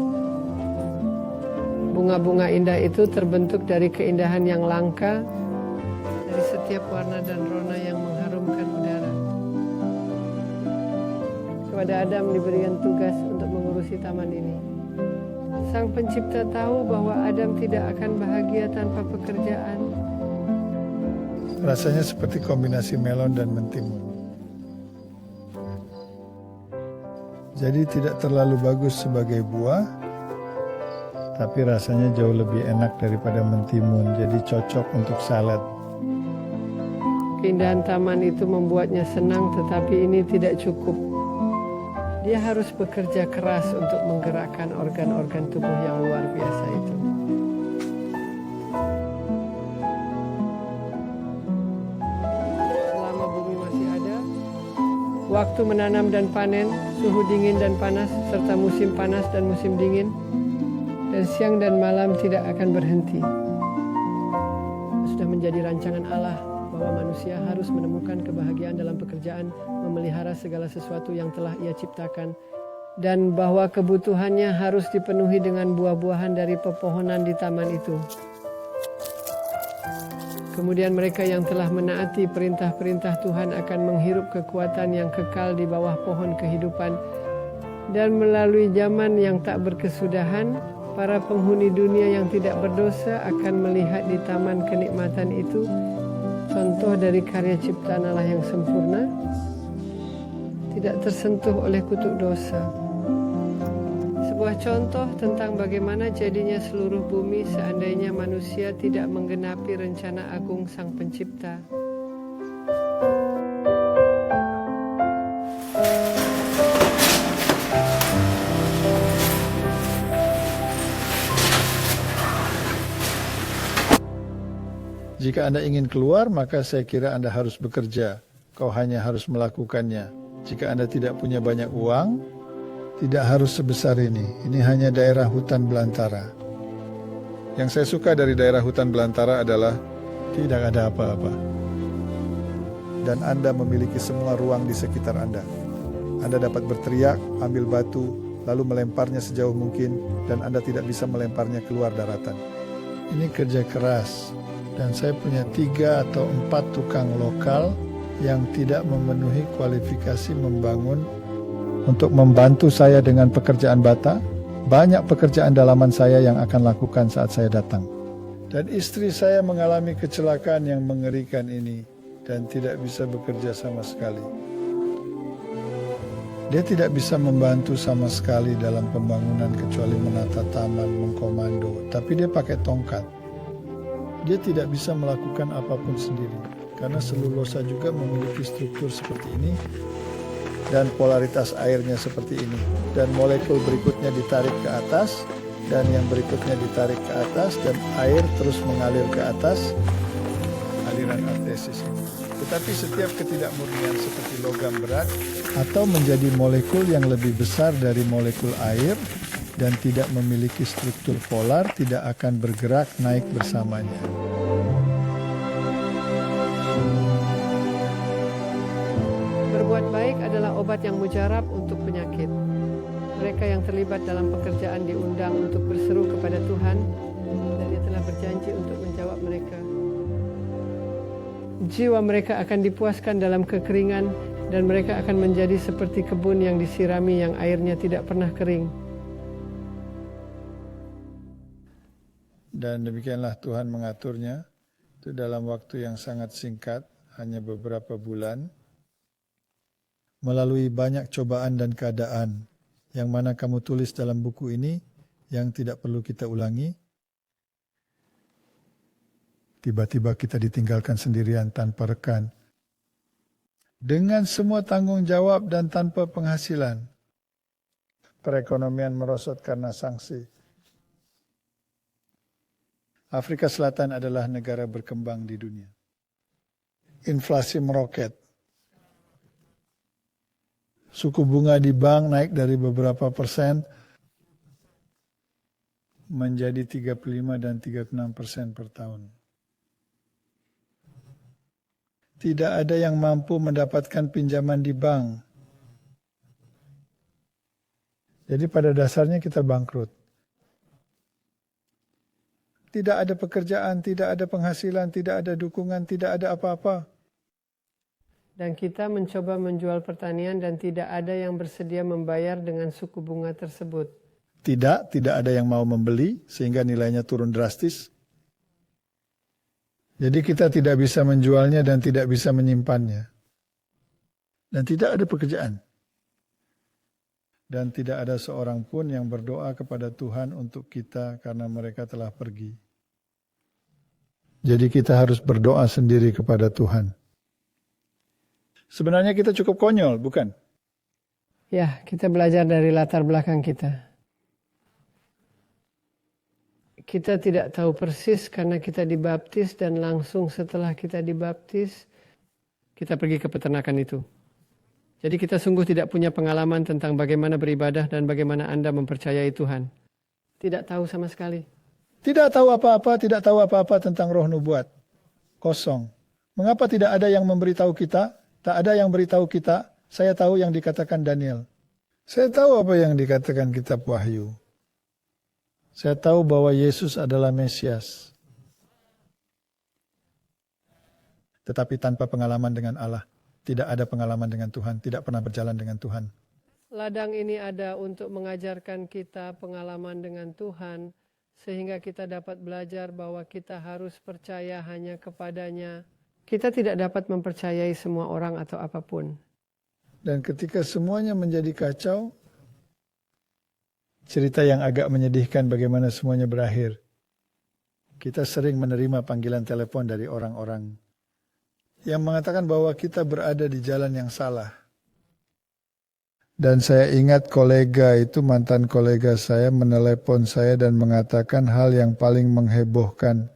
Bunga-bunga indah itu terbentuk dari keindahan yang langka, dari setiap warna dan rona yang mengharumkan udara. Kepada Adam diberikan tugas untuk mengurusi taman ini. Sang pencipta tahu bahwa Adam tidak akan bahagia tanpa pekerjaan. Rasanya seperti kombinasi melon dan mentimun. Jadi tidak terlalu bagus sebagai buah, tapi rasanya jauh lebih enak daripada mentimun, jadi cocok untuk salad. Keindahan taman itu membuatnya senang, tetapi ini tidak cukup. Dia harus bekerja keras untuk menggerakkan organ-organ tubuh yang luar biasa itu. Selama bumi masih ada, waktu menanam dan panen, suhu dingin dan panas, serta musim panas dan musim dingin, dan siang dan malam tidak akan berhenti. Sudah menjadi rancangan Allah bahwa manusia harus menemukan kebahagiaan dalam pekerjaan memelihara segala sesuatu yang telah Ia ciptakan, dan bahwa kebutuhannya harus dipenuhi dengan buah-buahan dari pepohonan di taman itu. Kemudian mereka yang telah menaati perintah-perintah Tuhan akan menghirup kekuatan yang kekal di bawah pohon kehidupan, dan melalui zaman yang tak berkesudahan, para penghuni dunia yang tidak berdosa akan melihat di taman kenikmatan itu contoh dari karya ciptaan Allah yang sempurna, tidak tersentuh oleh kutuk dosa. Sebuah contoh tentang bagaimana jadinya seluruh bumi seandainya manusia tidak menggenapi rencana agung Sang Pencipta. Jika Anda ingin keluar, maka saya kira Anda harus bekerja. Kau hanya harus melakukannya. Jika Anda tidak punya banyak uang, tidak harus sebesar ini. Ini hanya daerah hutan belantara. Yang saya suka dari daerah hutan belantara adalah tidak ada apa-apa. Dan Anda memiliki semua ruang di sekitar Anda. Anda dapat berteriak, ambil batu, lalu melemparnya sejauh mungkin, dan Anda tidak bisa melemparnya keluar daratan. Ini kerja keras. Dan saya punya 3 atau 4 tukang lokal yang tidak memenuhi kualifikasi membangun untuk membantu saya dengan pekerjaan bata. Banyak pekerjaan dalaman saya yang akan lakukan saat saya datang. Dan istri saya mengalami kecelakaan yang mengerikan ini dan tidak bisa bekerja sama sekali. Dia tidak bisa membantu sama sekali dalam pembangunan kecuali menata taman, mengkomando, tapi dia pakai tongkat. Dia tidak bisa melakukan apapun sendiri, karena selulosa juga memiliki struktur seperti ini, dan polaritas airnya seperti ini. Dan molekul berikutnya ditarik ke atas, dan yang berikutnya ditarik ke atas, dan air terus mengalir ke atas, aliran artesis ini. Tetapi setiap ketidakmurnian seperti logam berat, atau menjadi molekul yang lebih besar dari molekul air, dan tidak memiliki struktur polar, tidak akan bergerak naik bersamanya. Berbuat baik adalah obat yang mujarab untuk penyakit. Mereka yang terlibat dalam pekerjaan diundang untuk berseru kepada Tuhan, dan Dia telah berjanji untuk menjawab mereka. Jiwa mereka akan dipuaskan dalam kekeringan, dan mereka akan menjadi seperti kebun yang disirami yang airnya tidak pernah kering. Dan demikianlah Tuhan mengaturnya, itu dalam waktu yang sangat singkat, hanya beberapa bulan, melalui banyak cobaan dan keadaan, yang mana kamu tulis dalam buku ini, yang tidak perlu kita ulangi. Tiba-tiba kita ditinggalkan sendirian tanpa rekan, dengan semua tanggung jawab dan tanpa penghasilan. Perekonomian merosot karena sanksi. Afrika Selatan adalah negara berkembang di dunia. Inflasi meroket. Suku bunga di bank naik dari beberapa persen menjadi 35 dan 36% per tahun. Tidak ada yang mampu mendapatkan pinjaman di bank. Jadi pada dasarnya kita bangkrut. Tidak ada pekerjaan, tidak ada penghasilan, tidak ada dukungan, tidak ada apa-apa. Dan kita mencoba menjual pertanian dan tidak ada yang bersedia membayar dengan suku bunga tersebut. Tidak ada yang mau membeli sehingga nilainya turun drastis. Jadi kita tidak bisa menjualnya dan tidak bisa menyimpannya. Dan tidak ada pekerjaan. Dan tidak ada seorang pun yang berdoa kepada Tuhan untuk kita karena mereka telah pergi. Jadi kita harus berdoa sendiri kepada Tuhan. Sebenarnya kita cukup konyol, bukan? Ya, kita belajar dari latar belakang kita. Kita tidak tahu persis karena kita dibaptis dan langsung setelah kita dibaptis, kita pergi ke peternakan itu. Jadi kita sungguh tidak punya pengalaman tentang bagaimana beribadah dan bagaimana Anda mempercayai Tuhan. Tidak tahu sama sekali. Tidak tahu apa-apa tentang roh nubuat. Kosong. Mengapa tidak ada yang memberitahu kita? Tak ada yang beritahu kita. Saya tahu yang dikatakan Daniel. Saya tahu apa yang dikatakan kitab Wahyu. Saya tahu bahwa Yesus adalah Mesias. Tetapi tanpa pengalaman dengan Allah. Tidak ada pengalaman dengan Tuhan, tidak pernah berjalan dengan Tuhan. Ladang ini ada untuk mengajarkan kita pengalaman dengan Tuhan, sehingga kita dapat belajar bahwa kita harus percaya hanya kepadanya. Kita tidak dapat mempercayai semua orang atau apapun. Dan ketika semuanya menjadi kacau, cerita yang agak menyedihkan bagaimana semuanya berakhir. Kita sering menerima panggilan telepon dari orang-orang yang mengatakan bahwa kita berada di jalan yang salah. Dan saya ingat kolega itu, mantan kolega saya menelepon saya dan mengatakan hal yang paling menghebohkan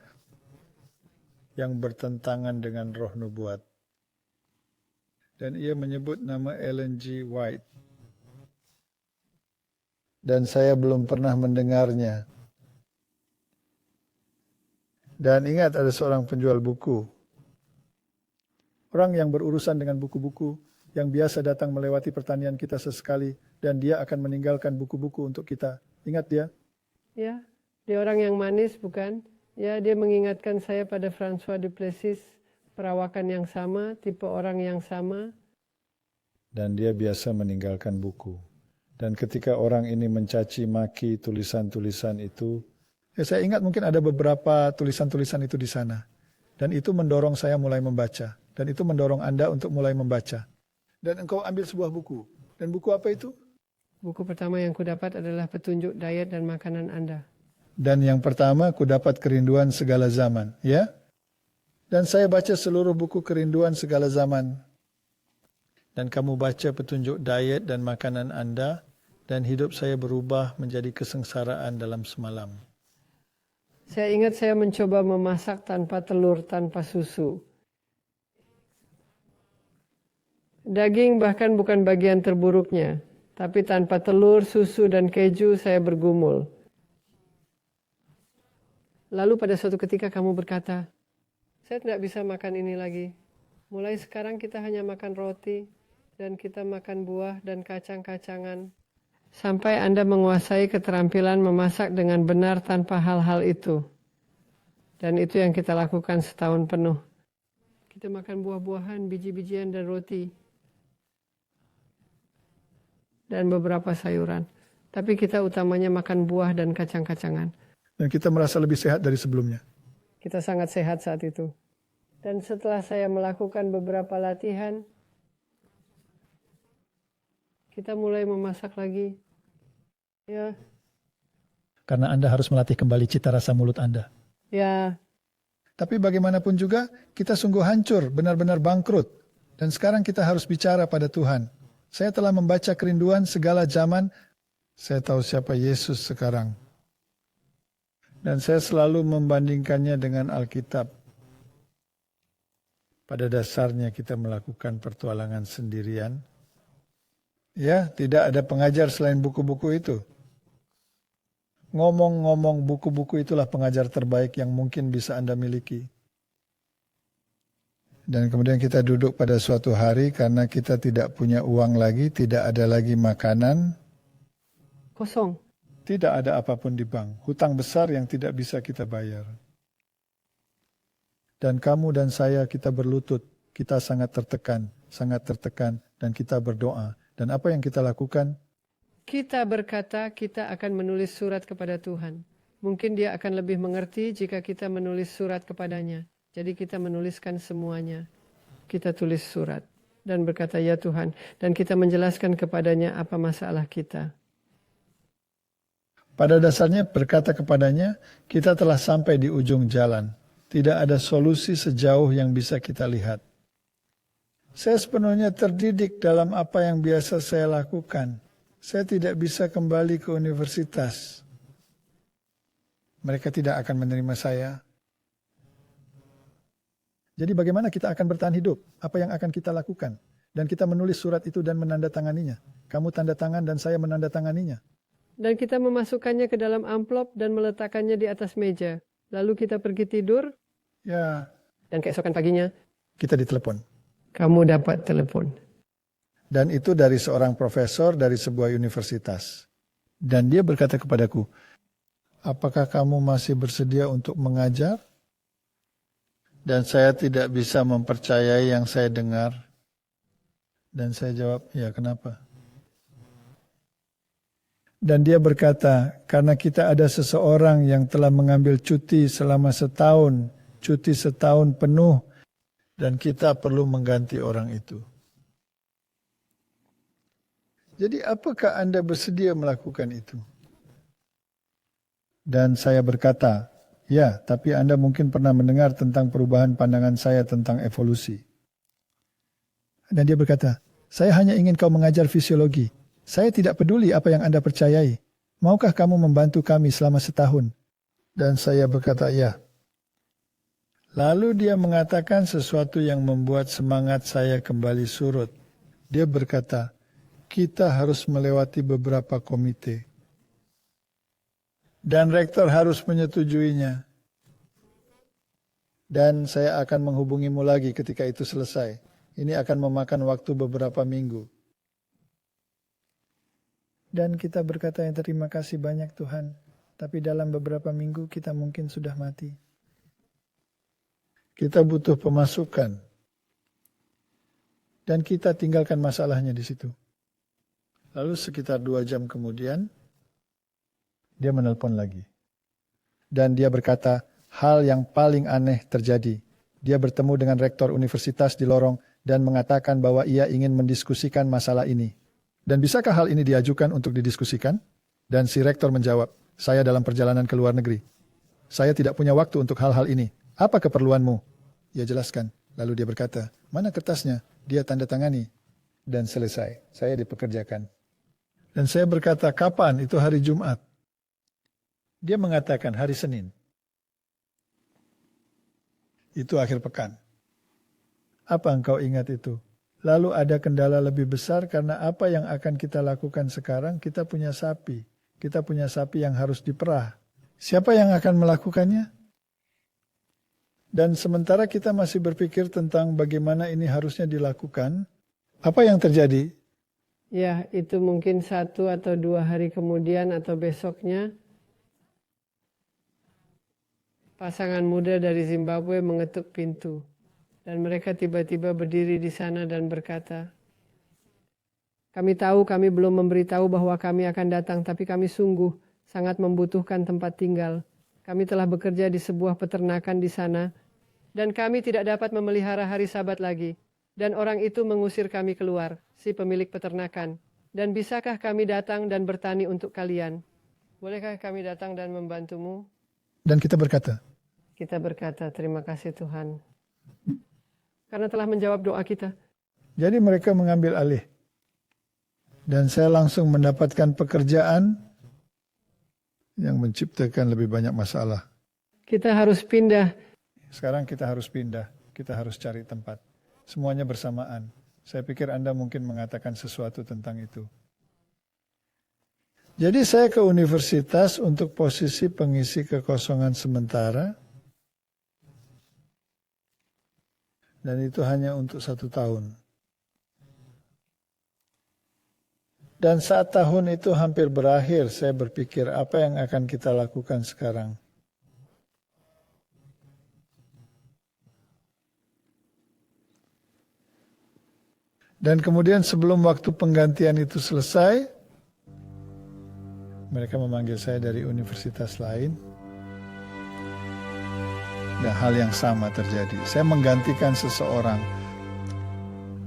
yang bertentangan dengan roh nubuat. Dan ia menyebut nama Ellen G. White. Dan saya belum pernah mendengarnya. Dan ingat ada seorang penjual buku. Orang yang berurusan dengan buku-buku yang biasa datang melewati pertanian kita sesekali dan dia akan meninggalkan buku-buku untuk kita. Ingat dia? Ya, dia orang yang manis bukan? Ya, dia mengingatkan saya pada François Duplessis, perawakan yang sama, tipe orang yang sama. Dan dia biasa meninggalkan buku. Dan ketika orang ini mencaci maki tulisan-tulisan itu, saya ingat mungkin ada beberapa tulisan-tulisan itu di sana. Dan itu mendorong saya mulai membaca. Dan itu mendorong Anda untuk mulai membaca. Dan engkau ambil sebuah buku. Dan buku apa itu? Buku pertama yang kudapat adalah petunjuk diet dan makanan Anda. Dan yang pertama, kudapat kerinduan segala zaman. Ya? Dan saya baca seluruh buku kerinduan segala zaman. Dan kamu baca petunjuk diet dan makanan Anda. Dan hidup saya berubah menjadi kesengsaraan dalam semalam. Saya ingat saya mencoba memasak tanpa telur, tanpa susu. Daging bahkan bukan bagian terburuknya, tapi tanpa telur, susu, dan keju saya bergumul. Lalu pada suatu ketika kamu berkata, saya tidak bisa makan ini lagi. Mulai sekarang kita hanya makan roti, dan kita makan buah dan kacang-kacangan. sampai Anda menguasai keterampilan memasak dengan benar tanpa hal-hal itu. Dan itu yang kita lakukan setahun penuh. Kita makan buah-buahan, biji-bijian, dan roti. Dan beberapa sayuran. Tapi kita utamanya makan buah dan kacang-kacangan. Dan kita merasa lebih sehat dari sebelumnya. Kita sangat sehat saat itu. Dan setelah saya melakukan beberapa latihan, kita mulai memasak lagi. Ya. Karena Anda harus melatih kembali cita rasa mulut Anda. Ya. Tapi bagaimanapun juga, kita sungguh hancur, benar-benar bangkrut. Dan sekarang kita harus bicara pada Tuhan. Saya telah membaca kerinduan segala zaman. Saya tahu siapa Yesus sekarang. Dan saya selalu membandingkannya dengan Alkitab. Pada dasarnya kita melakukan pertualangan sendirian. Ya, tidak ada pengajar selain buku-buku itu. Ngomong-ngomong, buku-buku itulah pengajar terbaik yang mungkin bisa Anda miliki. Dan kemudian kita duduk pada suatu hari karena kita tidak punya uang lagi, tidak ada lagi makanan. Kosong. Tidak ada apapun di bank. Hutang besar yang tidak bisa kita bayar. Dan kamu dan saya, kita berlutut. Kita sangat tertekan, dan kita berdoa. Dan apa yang kita lakukan? Kita berkata kita akan menulis surat kepada Tuhan. Mungkin dia akan lebih mengerti jika kita menulis surat kepadanya. Jadi kita menuliskan semuanya. Kita tulis surat dan berkata, ya Tuhan. Dan kita menjelaskan kepadanya apa masalah kita. Pada dasarnya berkata kepadanya, kita telah sampai di ujung jalan. Tidak ada solusi sejauh yang bisa kita lihat. Saya sepenuhnya terdidik dalam apa yang biasa saya lakukan. Saya tidak bisa kembali ke universitas. Mereka tidak akan menerima saya. Jadi bagaimana kita akan bertahan hidup? Apa yang akan kita lakukan? Dan kita menulis surat itu dan menandatanganinya. Kamu tanda tangan dan saya menandatanganinya. Dan kita memasukkannya ke dalam amplop dan meletakkannya di atas meja. Lalu kita pergi tidur. Ya. Dan keesokan paginya kita ditelepon. Kamu dapat telepon. Dan itu dari seorang profesor dari sebuah universitas. Dan dia berkata kepadaku, apakah kamu masih bersedia untuk mengajar? Dan saya tidak bisa mempercayai yang saya dengar. Dan saya jawab, ya kenapa? Dan dia berkata, karena kita ada seseorang yang telah mengambil cuti selama setahun, cuti setahun penuh, dan kita perlu mengganti orang itu. Jadi apakah Anda bersedia melakukan itu? Dan saya berkata, ya, tapi Anda mungkin pernah mendengar tentang perubahan pandangan saya tentang evolusi. Dan dia berkata, saya hanya ingin kau mengajar fisiologi. Saya tidak peduli apa yang Anda percayai. Maukah kamu membantu kami selama setahun? Dan saya berkata, ya. Lalu dia mengatakan sesuatu yang membuat semangat saya kembali surut. Dia berkata, kita harus melewati beberapa komite. Dan rektor harus menyetujuinya. Dan saya akan menghubungimu lagi ketika itu selesai. Ini akan memakan waktu beberapa minggu. Dan kita berkata, yang terima kasih banyak Tuhan. Tapi dalam beberapa minggu kita mungkin sudah mati. Kita butuh pemasukan. Dan kita tinggalkan masalahnya di situ. Lalu sekitar 2 jam kemudian, dia menelpon lagi. Dan dia berkata, hal yang paling aneh terjadi. Dia bertemu dengan rektor universitas di lorong dan mengatakan bahwa ia ingin mendiskusikan masalah ini. Dan bisakah hal ini diajukan untuk didiskusikan? Dan si rektor menjawab, saya dalam perjalanan ke luar negeri. Saya tidak punya waktu untuk hal-hal ini. Apa keperluanmu? Ia jelaskan. Lalu dia berkata, mana kertasnya? Dia tanda tangani. Dan selesai. Saya dipekerjakan. Dan saya berkata, kapan? Itu hari Jumat. Dia mengatakan hari Senin. Itu akhir pekan. Apa engkau ingat itu? Lalu ada kendala lebih besar karena apa yang akan kita lakukan sekarang, kita punya sapi. Kita punya sapi yang harus diperah. Siapa yang akan melakukannya? Dan sementara kita masih berpikir tentang bagaimana ini harusnya dilakukan, apa yang terjadi? Ya, itu mungkin 1 atau 2 hari kemudian atau besoknya, pasangan muda dari Zimbabwe mengetuk pintu. Dan mereka tiba-tiba berdiri di sana dan berkata, kami tahu kami belum memberitahu bahwa kami akan datang, tapi kami sungguh sangat membutuhkan tempat tinggal. Kami telah bekerja di sebuah peternakan di sana, dan kami tidak dapat memelihara hari Sabat lagi. Dan orang itu mengusir kami keluar, si pemilik peternakan. Dan bisakah kami datang dan bertani untuk kalian? Bolehkah kami datang dan membantumu? Dan kita berkata, terima kasih Tuhan, karena telah menjawab doa kita. jadi mereka mengambil alih. Dan saya langsung mendapatkan pekerjaan yang menciptakan lebih banyak masalah. Kita harus pindah. Sekarang kita harus pindah, kita harus cari tempat. Semuanya bersamaan. Saya pikir Anda mungkin mengatakan sesuatu tentang itu. Jadi saya ke universitas untuk posisi pengisi kekosongan sementara. Dan itu hanya untuk 1 tahun. Dan saat tahun itu hampir berakhir, saya berpikir apa yang akan kita lakukan sekarang. Dan kemudian sebelum waktu penggantian itu selesai, mereka memanggil saya dari universitas lain. Dan hal yang sama terjadi. Saya menggantikan seseorang.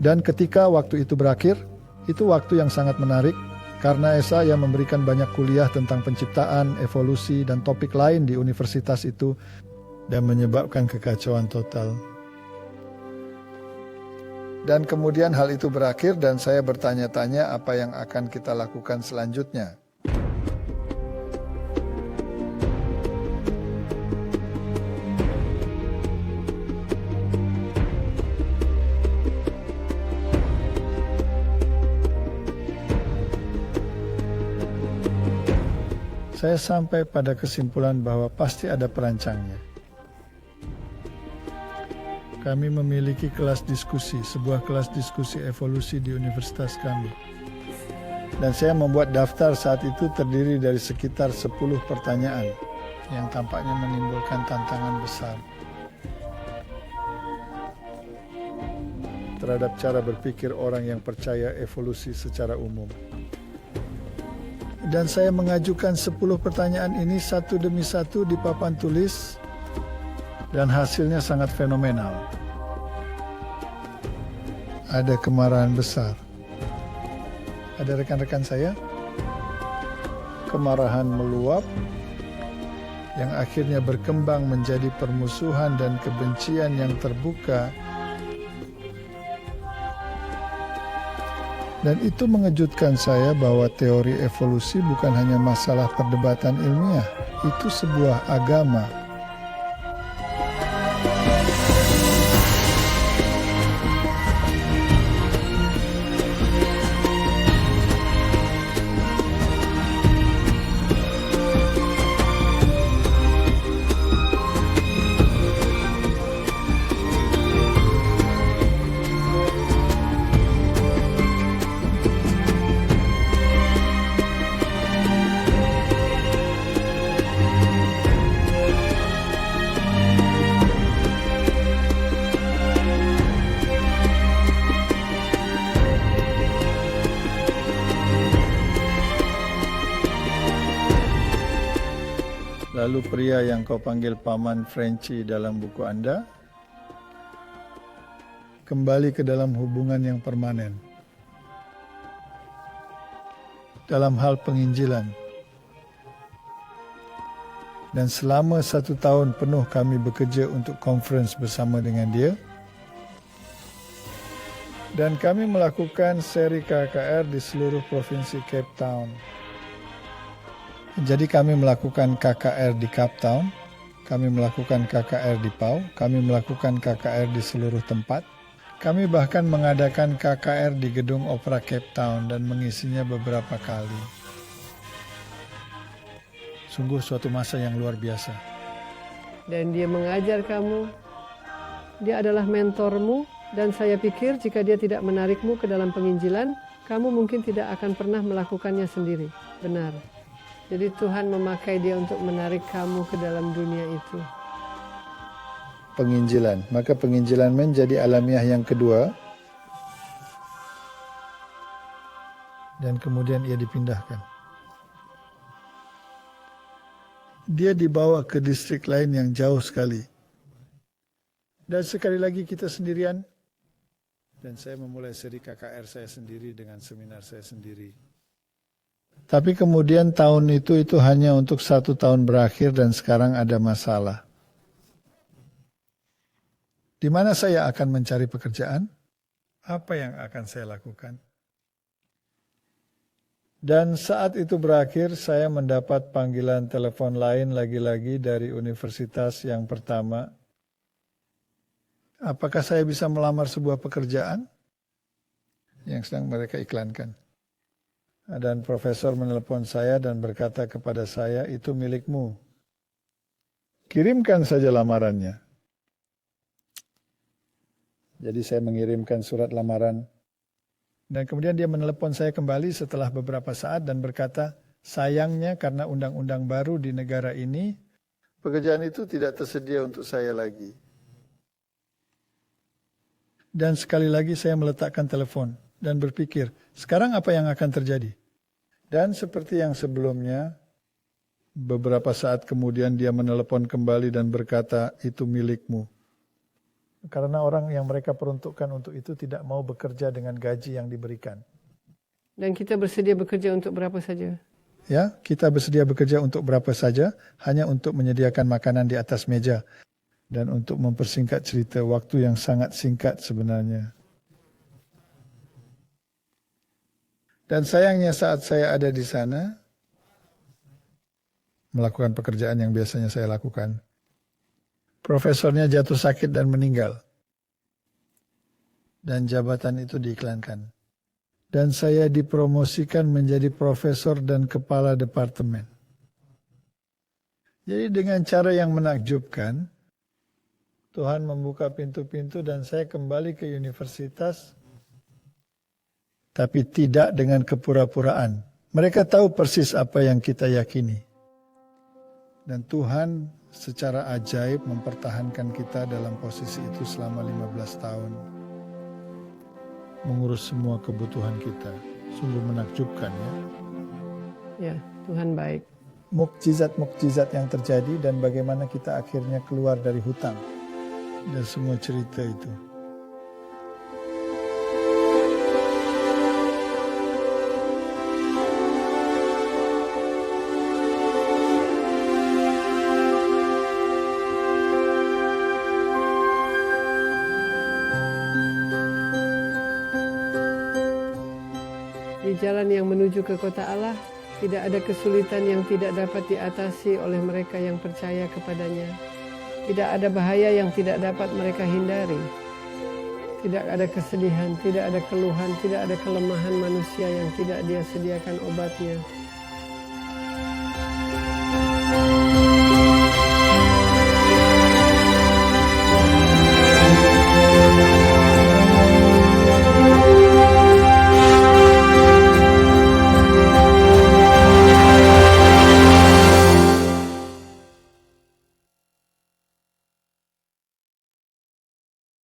Dan ketika waktu itu berakhir, itu waktu yang sangat menarik karena saya memberikan banyak kuliah tentang penciptaan, evolusi, dan topik lain di universitas itu dan menyebabkan kekacauan total. Dan kemudian hal itu berakhir dan saya bertanya-tanya apa yang akan kita lakukan selanjutnya. Saya sampai pada kesimpulan bahwa pasti ada perancangnya. Kami memiliki kelas diskusi, sebuah kelas diskusi evolusi di universitas kami. Dan saya membuat daftar saat itu terdiri dari sekitar 10 pertanyaan yang tampaknya menimbulkan tantangan besar terhadap cara berpikir orang yang percaya evolusi secara umum. Dan saya mengajukan 10 pertanyaan ini satu demi satu di papan tulis dan hasilnya sangat fenomenal. Ada kemarahan besar. Ada rekan-rekan saya, kemarahan meluap yang akhirnya berkembang menjadi permusuhan dan kebencian yang terbuka. Dan itu mengejutkan saya bahwa teori evolusi bukan hanya masalah perdebatan ilmiah, itu sebuah agama. Lalu pria yang kau panggil Paman Frenchy dalam buku Anda kembali ke dalam hubungan yang permanen. Dalam hal penginjilan. Dan selama 1 tahun penuh kami bekerja untuk conference bersama dengan dia. Dan kami melakukan seri KKR di seluruh provinsi Cape Town. Jadi kami melakukan KKR di Cape Town, kami melakukan KKR di Pau, kami melakukan KKR di seluruh tempat. Kami bahkan mengadakan KKR di gedung Opera Cape Town dan mengisinya beberapa kali. Sungguh suatu masa yang luar biasa. Dan dia mengajar kamu, dia adalah mentormu. Dan saya pikir jika dia tidak menarikmu ke dalam penginjilan, kamu mungkin tidak akan pernah melakukannya sendiri. Benar. Jadi Tuhan memakai dia untuk menarik kamu ke dalam dunia itu. Penginjilan. Maka penginjilan menjadi alamiah yang kedua. Dan kemudian ia dipindahkan. Dia dibawa ke distrik lain yang jauh sekali. Dan sekali lagi kita sendirian. Dan saya memulai seri KKR saya sendiri dengan seminar saya sendiri. Tapi kemudian tahun itu hanya untuk 1 tahun berakhir dan sekarang ada masalah. Di mana saya akan mencari pekerjaan? Apa yang akan saya lakukan? Dan saat itu berakhir, saya mendapat panggilan telepon lain lagi-lagi dari universitas yang pertama. Apakah saya bisa melamar sebuah pekerjaan yang sedang mereka iklankan? Dan profesor menelepon saya dan berkata kepada saya, itu milikmu. Kirimkan saja lamarannya. Jadi saya mengirimkan surat lamaran. Dan kemudian dia menelepon saya kembali setelah beberapa saat dan berkata, sayangnya karena undang-undang baru di negara ini, pekerjaan itu tidak tersedia untuk saya lagi. Dan sekali lagi saya meletakkan telepon dan berpikir, sekarang apa yang akan terjadi? Dan seperti yang sebelumnya, beberapa saat kemudian dia menelepon kembali dan berkata, itu milikmu. Karena orang yang mereka peruntukkan untuk itu tidak mau bekerja dengan gaji yang diberikan. Dan kita bersedia bekerja untuk berapa saja? Ya, kita bersedia bekerja untuk berapa saja, hanya untuk menyediakan makanan di atas meja. Dan untuk mempersingkat cerita, waktu yang sangat singkat sebenarnya. Dan sayangnya saat saya ada di sana, melakukan pekerjaan yang biasanya saya lakukan, profesornya jatuh sakit dan meninggal. Dan jabatan itu diiklankan. Dan saya dipromosikan menjadi profesor dan kepala departemen. Jadi dengan cara yang menakjubkan, Tuhan membuka pintu-pintu dan saya kembali ke universitas, tapi tidak dengan kepura-puraan. Mereka tahu persis apa yang kita yakini. Dan Tuhan secara ajaib mempertahankan kita dalam posisi itu selama 15 tahun. Mengurus semua kebutuhan kita. Sungguh menakjubkan ya. Ya, Tuhan baik. Mukjizat-mukjizat yang terjadi dan bagaimana kita akhirnya keluar dari hutang. Dan semua cerita itu. Di jalan yang menuju ke kota Allah, tidak ada kesulitan yang tidak dapat diatasi oleh mereka yang percaya kepadanya. Tidak ada bahaya yang tidak dapat mereka hindari. Tidak ada kesedihan, tidak ada keluhan, tidak ada kelemahan manusia yang tidak dia sediakan obatnya.